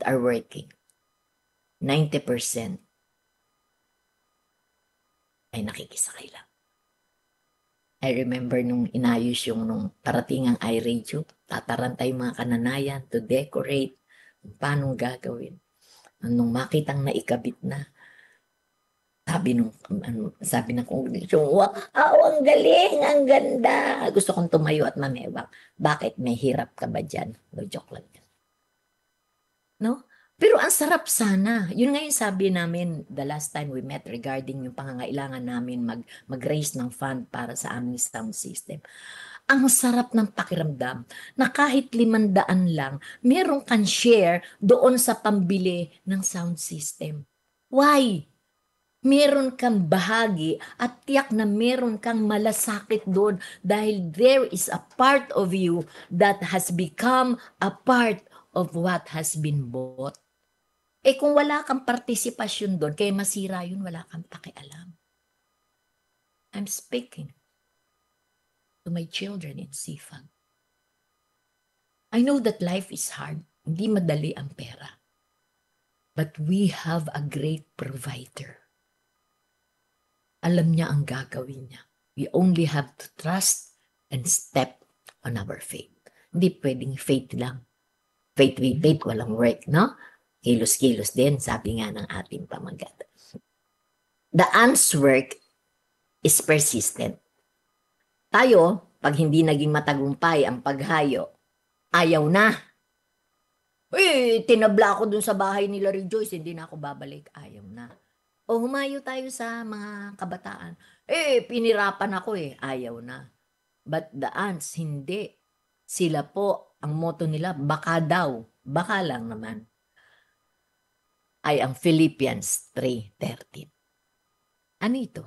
are working. 90% ay nakikisakay lang. I remember nung inayos nung parating ang iRadio, tatarantay yung mga kananayan to decorate, kung paano gagawin. Nung makitang naikabit na, sabi ng congregation, wow, ang galing, ang ganda. Gusto kong tumayo at mamewak. Bakit? May hirap ka ba dyan? No, joke lang yan. No? Pero ang sarap sana. Yun nga yung sabi namin the last time we met regarding yung pangangailangan namin mag-raise ng fund para sa aming sound system. Ang sarap ng pakiramdam na kahit 500 lang, meron kang share doon sa pambili ng sound system. Why? Meron kang bahagi at tiyak na meron kang malasakit doon dahil there is a part of you that has become a part of what has been bought. Kung wala kang partisipasyon doon, kaya masira yun, wala kang pakialam. I'm speaking to my children in Sifag. I know that life is hard. Hindi madali ang pera. But we have a great provider. Alam niya ang gagawin niya. We only have to trust and step on our faith. Hindi pwedeng faith lang. Faith with faith, walang work, no? Kilos-kilos din, sabi nga ng ating pamagat. The ants' work is persistent. Tayo, pag hindi naging matagumpay ang paghayo, ayaw na. Tinabla ako dun sa bahay nila Rejoice, hindi na ako babalik, ayaw na. O humayo tayo sa mga kabataan. Pinirapan ako ayaw na. But the ants, hindi. Sila po, ang motto nila, baka daw, baka lang naman, ay ang Philippians 3:13. Ano ito?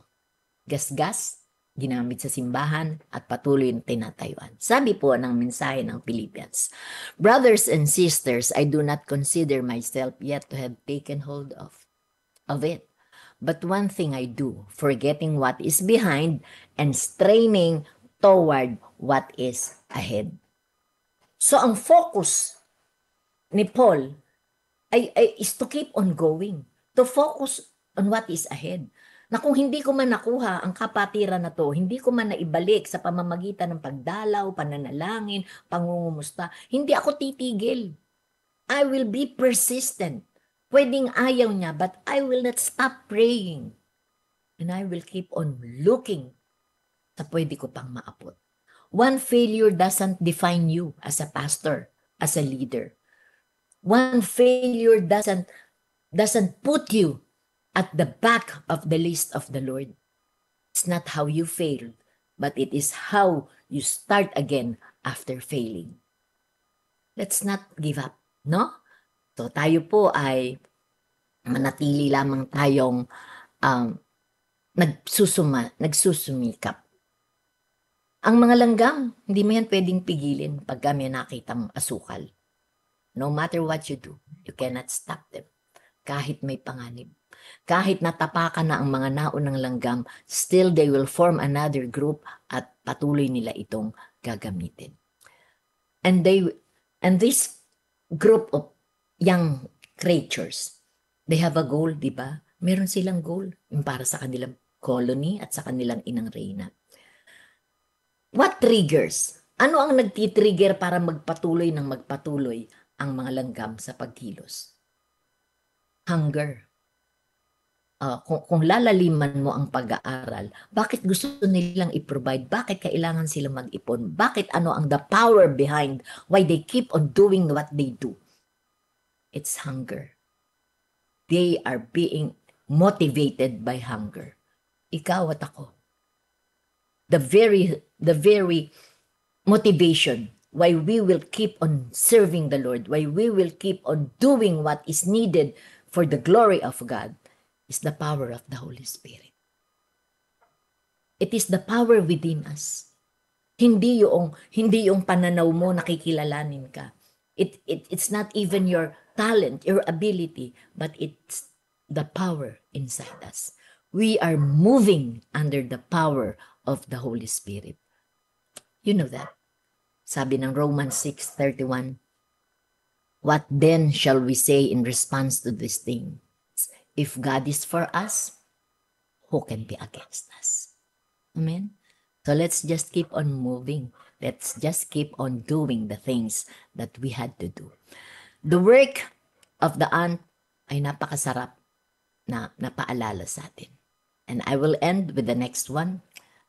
Gasgas, ginamit sa simbahan at patuloy na tinatayuan. Sabi po ng mensahe ng Philippians, brothers and sisters, I do not consider myself yet to have taken hold of it. But one thing I do, forgetting what is behind and straining toward what is ahead. So ang focus ni Paul is to keep on going, to focus on what is ahead. Na kung hindi ko man nakuha ang kapatiran na to, hindi ko man naibalik sa pamamagitan ng pagdalaw, pananalangin, pangungumusta, hindi ako titigil. I will be persistent. Pwedeng ayaw niya, but I will not stop praying. And I will keep on looking sa pwede ko pang maapot. One failure doesn't define you as a pastor, as a leader. One failure doesn't put you at the back of the list of the Lord. It's not how you failed, but it is how you start again after failing. Let's not give up, no? So tayo po ay manatili lamang tayong nagsusumikap. Ang mga langgam, hindi mo yan pwedeng pigilin pag may nakitang asukal. No matter what you do, you cannot stop them. Kahit may panganib. Kahit natapakan na ang mga naunang langgam, still they will form another group at patuloy nila itong gagamitin. And this group of young creatures, they have a goal, di ba? Meron silang goal para sa kanilang colony at sa kanilang inang reyna. What triggers? Ano ang nagtitrigger para magpatuloy ang mga langgam sa pagkilos? Hunger. Kung lalaliman mo ang pag-aaral, bakit gusto nilang i-provide? Bakit kailangan silang mag-ipon? Bakit ano ang the power behind why they keep on doing what they do? It's hunger. They are being motivated by hunger. Ikaw at ako. The very motivation why we will keep on serving the Lord, why we will keep on doing what is needed for the glory of God, is the power of the Holy Spirit. It is the power within us. Hindi yung pananaw mo nakikilalanin ka. It's not even your talent, your ability, but it's the power inside us. We are moving under the power of the Holy Spirit. You know that. Sabi ng Romans 6:31, what then shall we say in response to this thing? If God is for us, who can be against us? Amen? So let's just keep on moving. Let's just keep on doing the things that we had to do. The work of the ant ay napakasarap na napaalala sa atin. And I will end with the next one,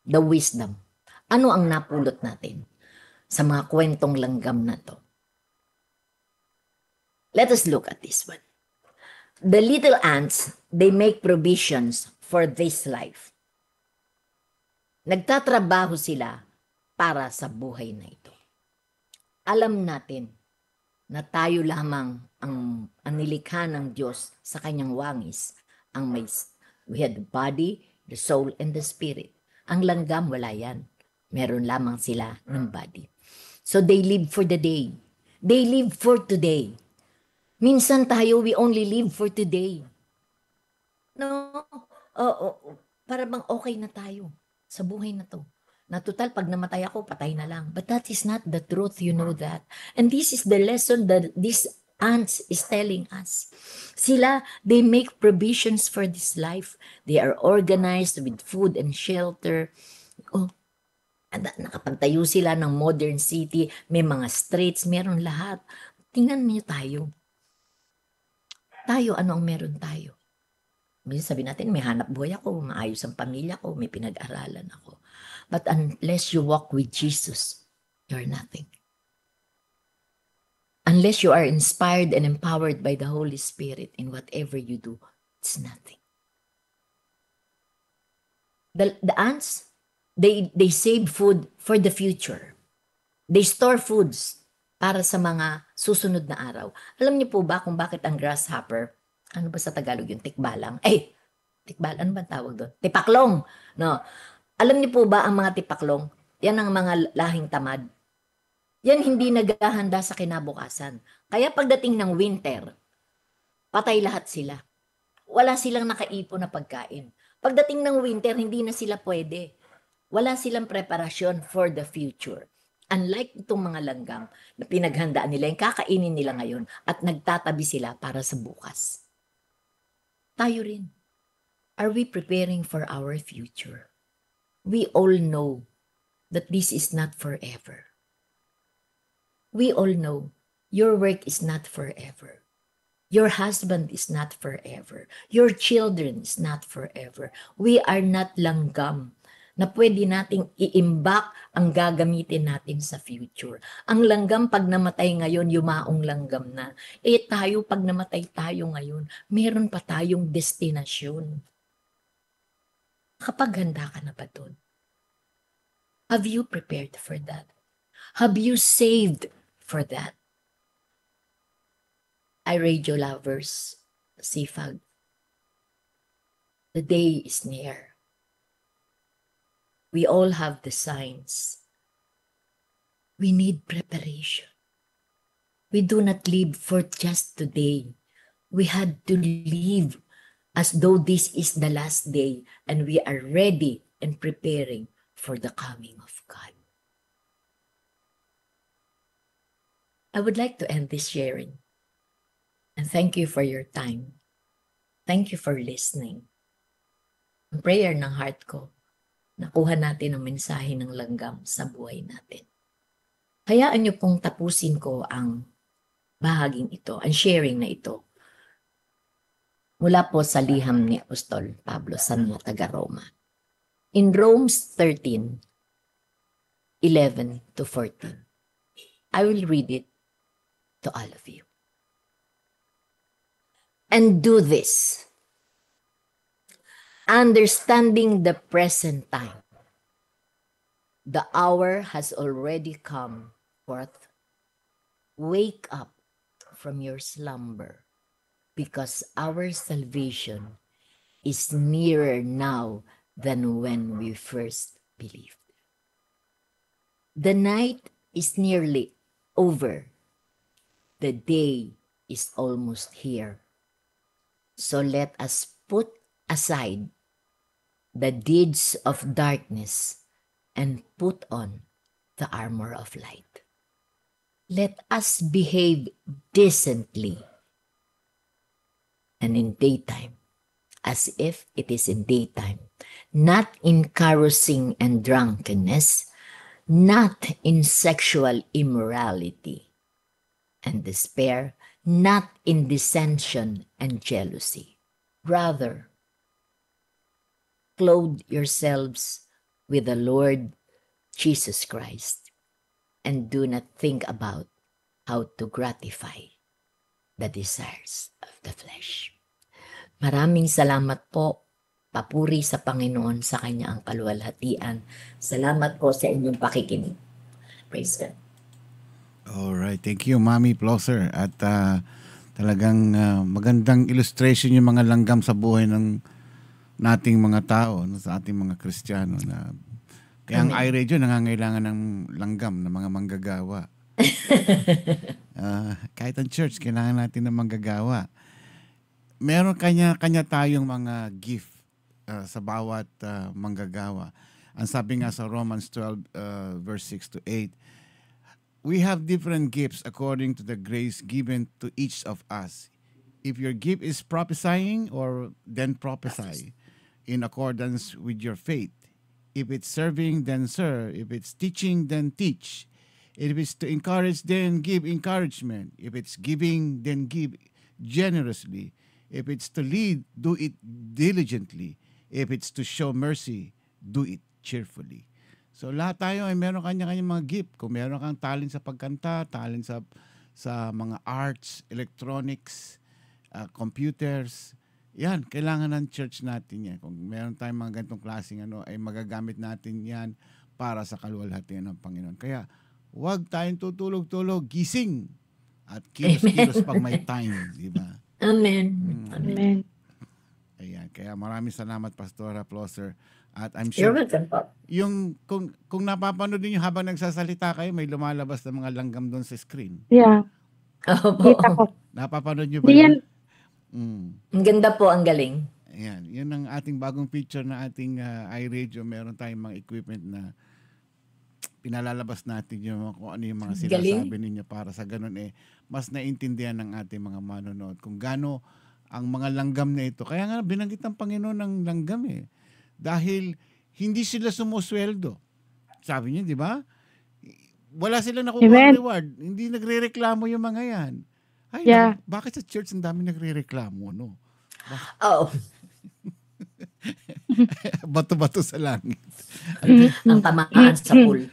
the wisdom. Ano ang napulot natin sa mga kwentong langgam na to? Let us look at this one. The little ants, they make provisions for this life. Nagtatrabaho sila para sa buhay na ito. Alam natin na tayo lamang ang nilikha ng Diyos sa kanyang wangis. We had the body, the soul, and the spirit. Ang langgam, wala yan. Meron lamang sila ng body. So they live for the day. They live for today. Minsan tayo, we only live for today. No? Para bang okay na tayo sa buhay na to. Na total, pag namatay ako, patay na lang. But that is not the truth, you know that. And this is the lesson that this ants is telling us. Sila, they make provisions for this life. They are organized with food and shelter. Nakapantayo sila ng modern city. May mga streets, meron lahat. Tingnan niyo tayo. Tayo, ano ang meron tayo? Sabi natin, may hanap buhay ako, maayos ang pamilya ko, may pinag-aralan ako. But unless you walk with Jesus, you're nothing. Unless you are inspired and empowered by the Holy Spirit in whatever you do, it's nothing. The ants, they save food for the future. They store foods para sa mga susunod na araw. Alam niyo po ba kung bakit ang grasshopper, ano ba sa Tagalog yung tikbalang? Tikbalang, ano ba tawag doon? Tipaklong. No. Alam niyo po ba ang mga tipaklong? Yan ang mga lahing tamad. Yan hindi naghahanda sa kinabukasan. Kaya pagdating ng winter, patay lahat sila. Wala silang nakaipon na pagkain. Pagdating ng winter, hindi na sila pwede. Wala silang preparasyon for the future. Unlike itong mga langgam na pinaghandaan nila, yung kakainin nila ngayon at nagtatabi sila para sa bukas. Tayo rin. Are we preparing for our future? We all know that this is not forever. We all know your work is not forever. Your husband is not forever. Your children is not forever. We are not langgam na pwede nating iimbak ang gagamitin natin sa future. Ang langgam pag namatay ngayon, yumaong langgam na. Tayo pag namatay tayo ngayon, meron pa tayong destinasyon. Kapag handa ka na ba doon? Have you prepared for that? Have you saved for that? Radio lovers, Sifag, the day is near. We all have the signs. We need preparation. We do not live for just today. We had to live as though this is the last day and we are ready and preparing for the coming of God. I would like to end this sharing and thank you for your time. Thank you for listening. Ang prayer ng heart ko, nakuha natin ang mensahe ng langgam sa buhay natin. Hayaan niyo pong tapusin ko ang bahaging ito, ang sharing na ito, mula po sa liham ni Apostol Pablo sa mga taga-Roma. In Romans 13:11-14, I will read it to all of you. And do this, understanding the present time. The hour has already come forth. Wake up from your slumber, because our salvation is nearer now than when we first believed. The night is nearly over. The day is almost here. So let us put aside the deeds of darkness and put on the armor of light. Let us behave decently and in daytime, as if it is in daytime, not in carousing and drunkenness, not in sexual immorality and despair, not in dissension and jealousy. Rather, clothe yourselves with the Lord Jesus Christ and do not think about how to gratify the desires of the flesh. Maraming salamat po. Papuri sa Panginoon sa kanyang kaluwalhatian. Salamat po sa inyong pakikinig. Praise God. Alright, thank you, Mami Plosser. At talagang magandang illustration yung mga langgam sa buhay ng nating mga tao, no, sa ating mga Kristiyano. Kaya ang iRadio nangangailangan ng langgam, ng mga manggagawa. Kahit ang church, kailangan natin ng manggagawa. Meron kanya-kanya tayong mga gift sa bawat manggagawa. Ang sabi nga sa Romans 12 verse 6 to 8, we have different gifts according to the grace given to each of us. If your gift is prophesying, then prophesy in accordance with your faith. If it's serving, then serve. If it's teaching, then teach. If it's to encourage, then give encouragement. If it's giving, then give generously. If it's to lead, do it diligently. If it's to show mercy, do it cheerfully. So lahat tayo ay meron kanya-kanyang mga gift. Kung meron kang talent sa pagkanta, talent sa mga arts, electronics, computers, yan, kailangan ng church natin yan. Kung meron tayong mga ganitong klaseng ay magagamit natin yan para sa kaluwalhatian ng Panginoon. Kaya huwag tayong tutulog-tulog, gising at kilos-kilos pag may time, di ba? Amen. Amen. Ayan, kaya maraming salamat, Pastora Plosser. At I'm sure, kung napapanood niyo habang nagsasalita kayo, may lumalabas na mga langgam doon sa screen. Yeah. Kita ko. Napapanood niyo ba yun? Ang ganda po, ang galing. Ayan, yun ang ating bagong feature na ating iRadio. Meron tayong mga equipment na pinalalabas natin yung kung ano yung mga sinasabi ninyo para sa ganun mas naintindihan ng ating mga manonood kung gaano ang mga langgam na ito. Kaya nga binanggit ng Panginoon ng langgam dahil hindi sila sumusweldo. Sabi niya, di ba? Wala silang nakukuha reward. Hindi nagrereklamo yung mga yan. Ay, bakit sa church ang dami nagrereklamo, no? Bato-bato sa langit. Ang tamaan sa pool.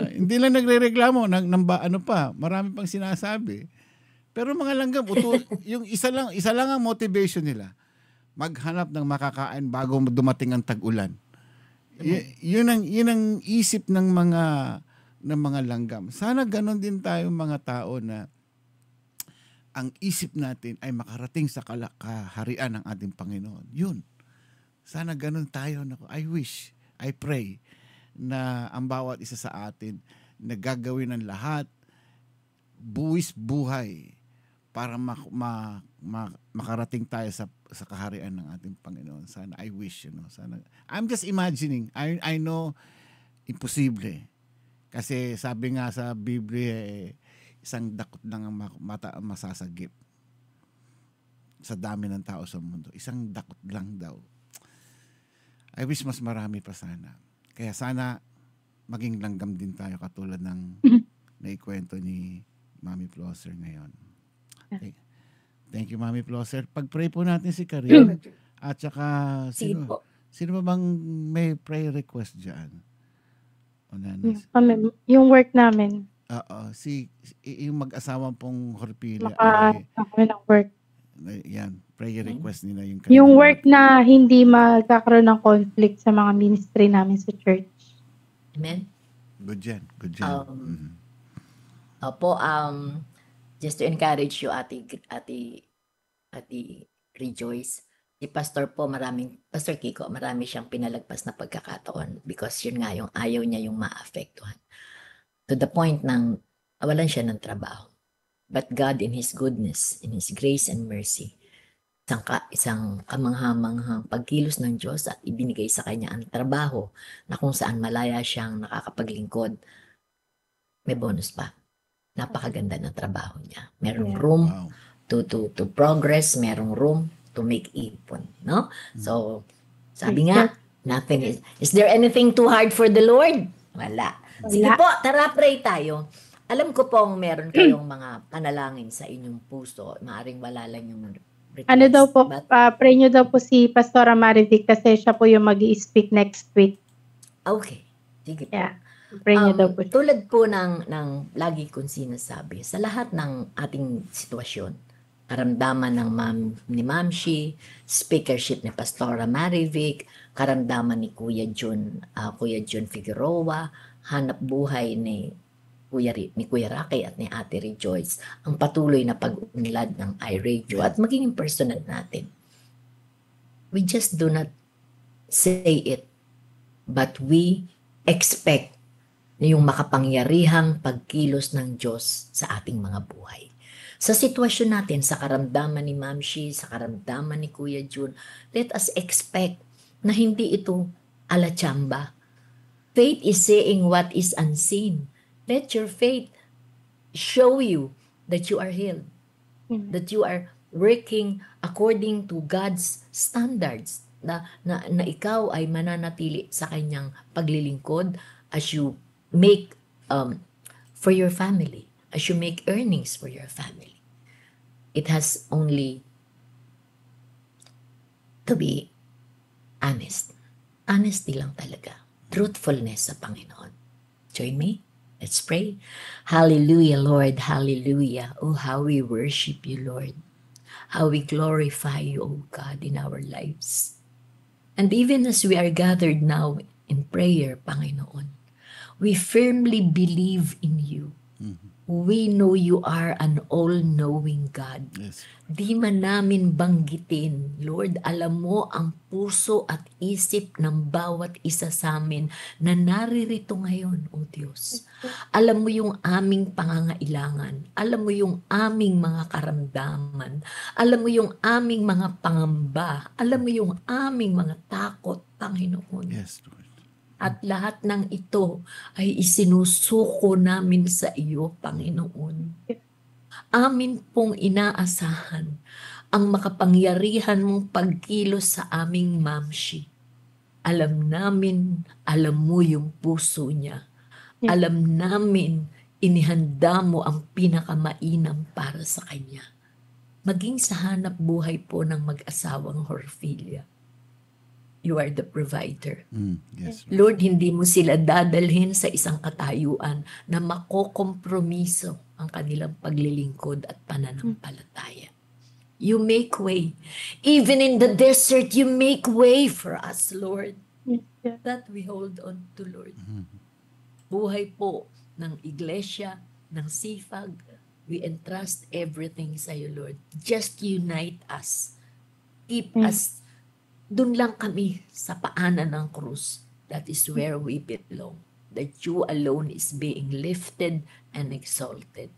Hindi lang nagrereklamo, marami pang sinasabi. Pero mga langgam, yung isa lang ang motivation nila. Maghanap ng makakain bago dumating ang tag-ulan. Yun ang isip ng mga langgam. Sana ganon din tayo mga tao na ang isip natin ay makarating sa kaharian ng ating Panginoon. Yun. Sana ganon tayo. I wish, I pray na ang bawat isa sa atin na gagawin ng lahat buwis buhay para makarating tayo sa kaharian ng ating Panginoon. Sana, I wish, sana. I'm just imagining. I know, imposible. Kasi sabi nga sa Biblia, isang dakot lang ang masasagip sa dami ng tao sa mundo. Isang dakot lang daw. I wish mas marami pa sana. Kaya sana maging langgam din tayo katulad ng naikwento ni Mami Plosser ngayon. Okay. Thank you, Mami Plosser. Pag-pray po natin si Karin. At saka, sino ba bang may prayer request dyan? Yung work namin. Yung mag-asawa pong Horpila. Kami ng work. Yan, prayer request nila. Yung work na hindi magkakaroon ng conflict sa mga ministry namin sa church. Amen. Good yan. Just to encourage you, Ate Rejoice, si Pastor Kiko, marami siyang pinalagpas na pagkakataon because yun nga yung ayaw niya yung maapektuhan. to the point ng awalan siya ng trabaho. But God in His goodness, in His grace and mercy, isang kamangha-manghang pagkilos ng Diyos at ibinigay sa kanya ang trabaho na kung saan malaya siyang nakakapaglingkod. May bonus pa. Napakaganda ng trabaho niya. Merong room to progress, merong room to make ipon, no? So, sabi nga, nothing is there anything too hard for the Lord? Wala. Sige po, tara pray tayo. Alam ko pong meron kayong mga panalangin sa inyong puso. Maaring wala lang yung request. Ano daw po, pray nyo daw po si Pastora Marivic kasi siya po yung mag-i-speak next week. Okay. Sige po. Yeah. Pray nyo daw po. Tulad po ng lagi kong sinasabi, sa lahat ng ating sitwasyon, karamdaman ng ni Ma'am Shi, speakership ni Pastora Marivic, karamdaman ni Kuya John Figueroa, hanap buhay ni Kuya Rocky at ni Ate Rejoice, ang patuloy na pag-unlad ng iRadio at maging personal natin. We just do not say it, but we expect na yung makapangyarihang pagkilos ng Diyos sa ating mga buhay. Sa sitwasyon natin, sa karamdaman ni Ma'am Shi, sa karamdaman ni Kuya Jun, let us expect na hindi ito alatsamba. Faith is saying what is unseen. Let your faith show you that you are healed, that you are working according to God's standards, na ikaw ay mananatili sa kanyang paglilingkod as you make for your family, as you make earnings for your family. It has only to be honest. Honesty lang talaga. Truthfulness sa Panginoon. Join me. Let's pray. Hallelujah, Lord. Hallelujah. Oh, how we worship you, Lord. How we glorify you, oh God, in our lives. And even as we are gathered now in prayer, Panginoon, we firmly believe in you. We know you are an all-knowing God. Yes. Di man namin banggitin, Lord, alam mo ang puso at isip ng bawat isa sa amin na naririto ngayon, O Diyos. Alam mo yung aming pangangailangan. Alam mo yung aming mga karamdaman. Alam mo yung aming mga pangamba. Alam mo yung aming mga takot, Panginoon. Yes, Lord. At lahat ng ito ay isinusuko namin sa iyo, Panginoon. Amin pong inaasahan ang makapangyarihan mong pagkilos sa aming Ma'am Shi. Alam namin, alam mo yung puso niya. Alam namin, inihanda mo ang pinakamainam para sa kanya. Maging sa hanap buhay po ng mag-asawang Horfilia. You are the provider. Yes, Lord, hindi mo sila dadalhin sa isang katayuan na makokompromiso ang kanilang paglilingkod at pananampalataya. You make way. Even in the desert, you make way for us, Lord. That we hold on to, Lord. Buhay po ng iglesia, ng sipag, we entrust everything sa iyo, Lord. Just unite us. Keep us. Doon lang kami sa paanan ng krus. That is where we belong. That you alone is being lifted and exalted.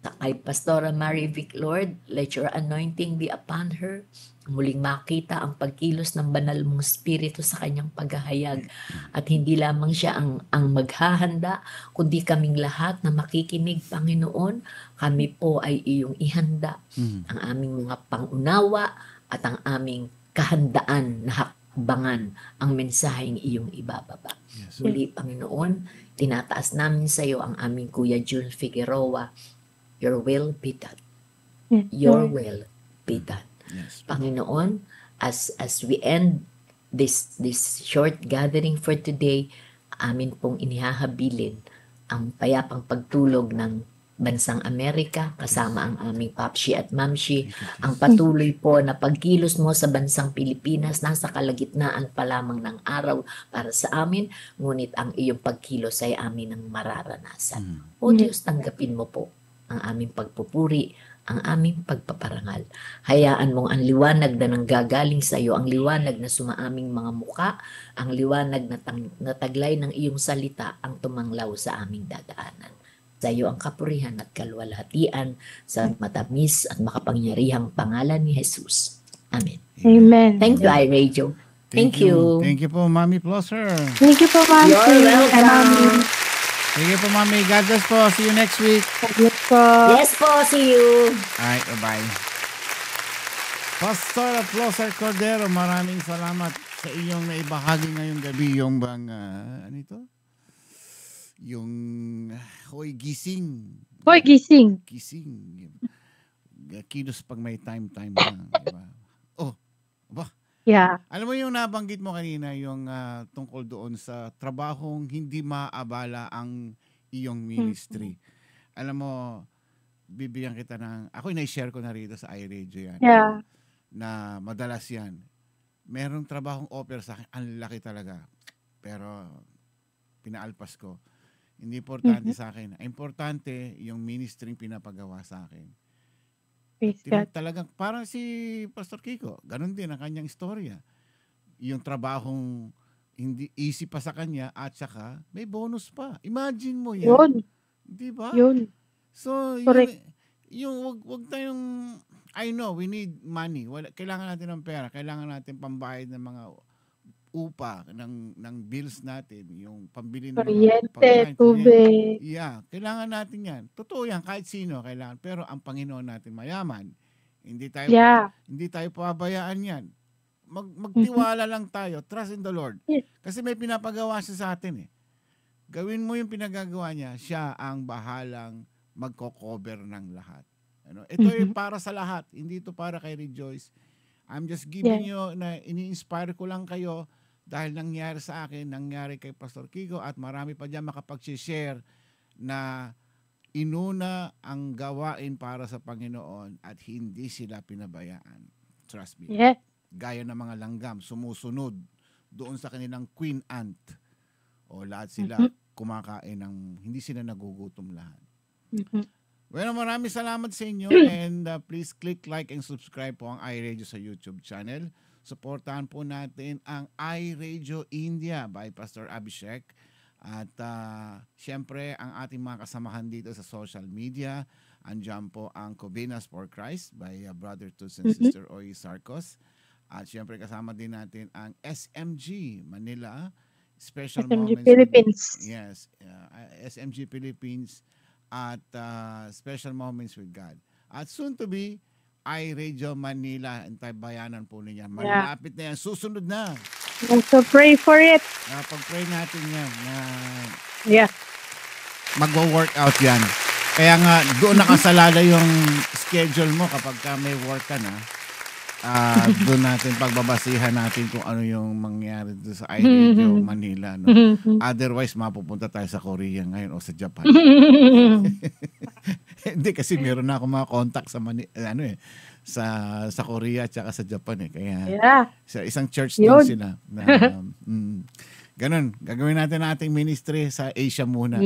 Kay Pastora Marivic, Lord, let your anointing be upon her. Muling makita ang pagkilos ng banal mong spirito sa kanyang paghahayag. At hindi lamang siya ang maghahanda, kundi kaming lahat na makikinig, Panginoon, kami po ay iyong ihanda. Ang aming mga pangunawa at ang aming kahandaan na hakbangan ang mensaheng iyong ibababa. Yes. Muli, Panginoon, tinataas namin sa iyo ang aming Kuya Jun Figueroa. Your will be done. Your will be done. Yes. Panginoon, as we end this short gathering for today, amin pong inihahabilin ang payapang pagtulog ng bansang Amerika, kasama ang aming Papshi at Mamshi, ang patuloy po na pagkilos mo sa bansang Pilipinas, nasa kalagitnaan pa lamang ng araw para sa amin, ngunit ang iyong pagkilos ay amin ang mararanasan. O Diyos, tanggapin mo po ang aming pagpupuri, ang aming pagpaparangal. Hayaan mong ang liwanag na nanggagaling sa iyo, ang liwanag na sumaaming mga muka, ang liwanag na taglay ng iyong salita ang tumanglaw sa aming dadaanan. Sa iyo ang kapurihan at kalwalhatian sa matamis at makapangyarihang pangalan ni Jesus. Amen. Amen. Thank you, iRadio. Thank you. Thank you po, Mami Plosser. Thank you po, Mami. You're welcome. Thank you po, Mami. God bless po. See you next week. Yes po. Yes po, see you. Alright, bye-bye. Pastor Plosser Cordero, maraming salamat sa iyong naibahagi ngayong gabi. Yung bang, ano ito? Yung, hoy, gising. Hoy, gising. Gising. Kilos pag may time na. Diba? Oh, ba? Yeah. Alam mo yung nabanggit mo kanina, yung tungkol doon sa trabahong hindi maabala ang iyong ministry. Alam mo, bibigyan kita ng, ako na-share ko na rito sa iRadio yan. Yeah. Na madalas yan. Merong trabahong offer sa akin, ang laki talaga. Pero, pinaalpas ko. Hindi importante sa akin. Importante yung ministry pinapagawa sa akin. Talagang parang si Pastor Kiko, ganun din ang kanyang istorya. Yung trabahong hindi easy pa sa kanya at saka may bonus pa. Imagine mo yan. Yun. Di ba? Yun. So, yung wag tayong, I know, we need money. Kailangan natin ng pera. Kailangan natin pambayad ng mga upa, ng bills natin, yung pambili ng kuryente, tubig. Yeah, kailangan natin yan. Totoo yan, kahit sino kailangan. Pero ang Panginoon natin mayaman. Hindi tayo pabayaan yan. Magtiwala lang tayo. Trust in the Lord. Kasi may pinapagawa siya sa atin eh. Gawin mo yung pinagagawa niya, siya ang bahalang magko-cover ng lahat. Ano? Ito ay para sa lahat. Hindi ito para kay Rejoice. I'm just giving you, na ini-inspire ko lang kayo dahil nangyari sa akin, nangyari kay Pastor Kiko at marami pa dyan makapag-share na inuna ang gawain para sa Panginoon at hindi sila pinabayaan. Trust me. Yeah. Gaya ng mga langgam, sumusunod doon sa kanilang queen ant. O lahat sila kumakain ng, hindi sila nagugutom lahat. Well, maraming salamat sa inyo and please click like and subscribe po ang iRadio sa YouTube channel. Suportahan po natin ang iRadio India by Pastor Abhishek. At siyempre, ang ating mga kasamahan dito sa social media, andyan po ang Covinas for Christ by Brother Tuts and Sister Oy Sarcos. At siyempre, kasama din natin ang SMG Manila, Special SMG Moments. Philippines. Yes, SMG Philippines at Special Moments with God. At soon to be, iRadio Manila, Antabayanan po niya. Malapit na yan. Susunod na. So pray for it. Pag-pray natin yan. Yeah. Magwo-workout yan. Kaya nga, doon nakasalala yung schedule mo kapag ka may work ka na. Doon natin pagbabasihan natin kung ano yung mangyari doon sa iRadio Manila. No? Otherwise, mapupunta tayo sa Korea ngayon o sa Japan. Hindi, kasi meron na ako mga contact sa sa Korea at saka sa Japan eh. Kaya sa isang church din sila. Ganun, gagawin natin ating ministry sa Asia muna.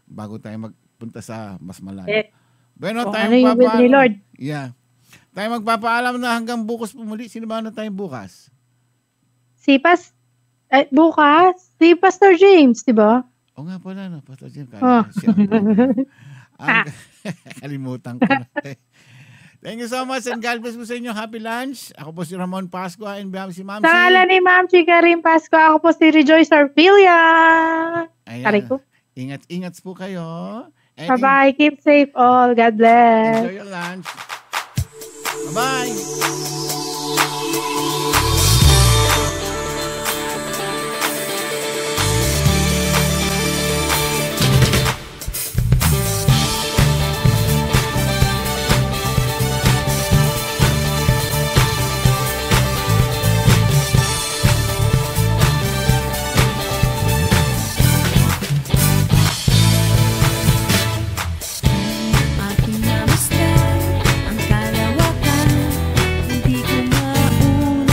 Bago tayo magpunta sa mas malayo. Bueno, tayo magpapaalam. Tayo magpapaalam na hanggang bukas pumuli. Sino ba na tayo bukas? Bukas? Si Pastor James, di ba? O nga pala, no? Pastor James. Kalimutan ko na. Thank you so much and God bless po sa inyo. Happy lunch. Ako po si Ramon Pascua and si Ma'am Sa ngalan ni Ma'am Chica rin Pascua, ako po si Rejoice Arpilia. Ingat po kayo. Bye-bye. Keep safe all. God bless. Enjoy your lunch. Bye-bye. Aking namasdan ang kalawakan, hindi ko mauna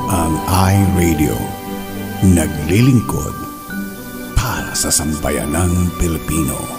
ang iRadio. Naglilingkod para sa sambayanang Pilipino.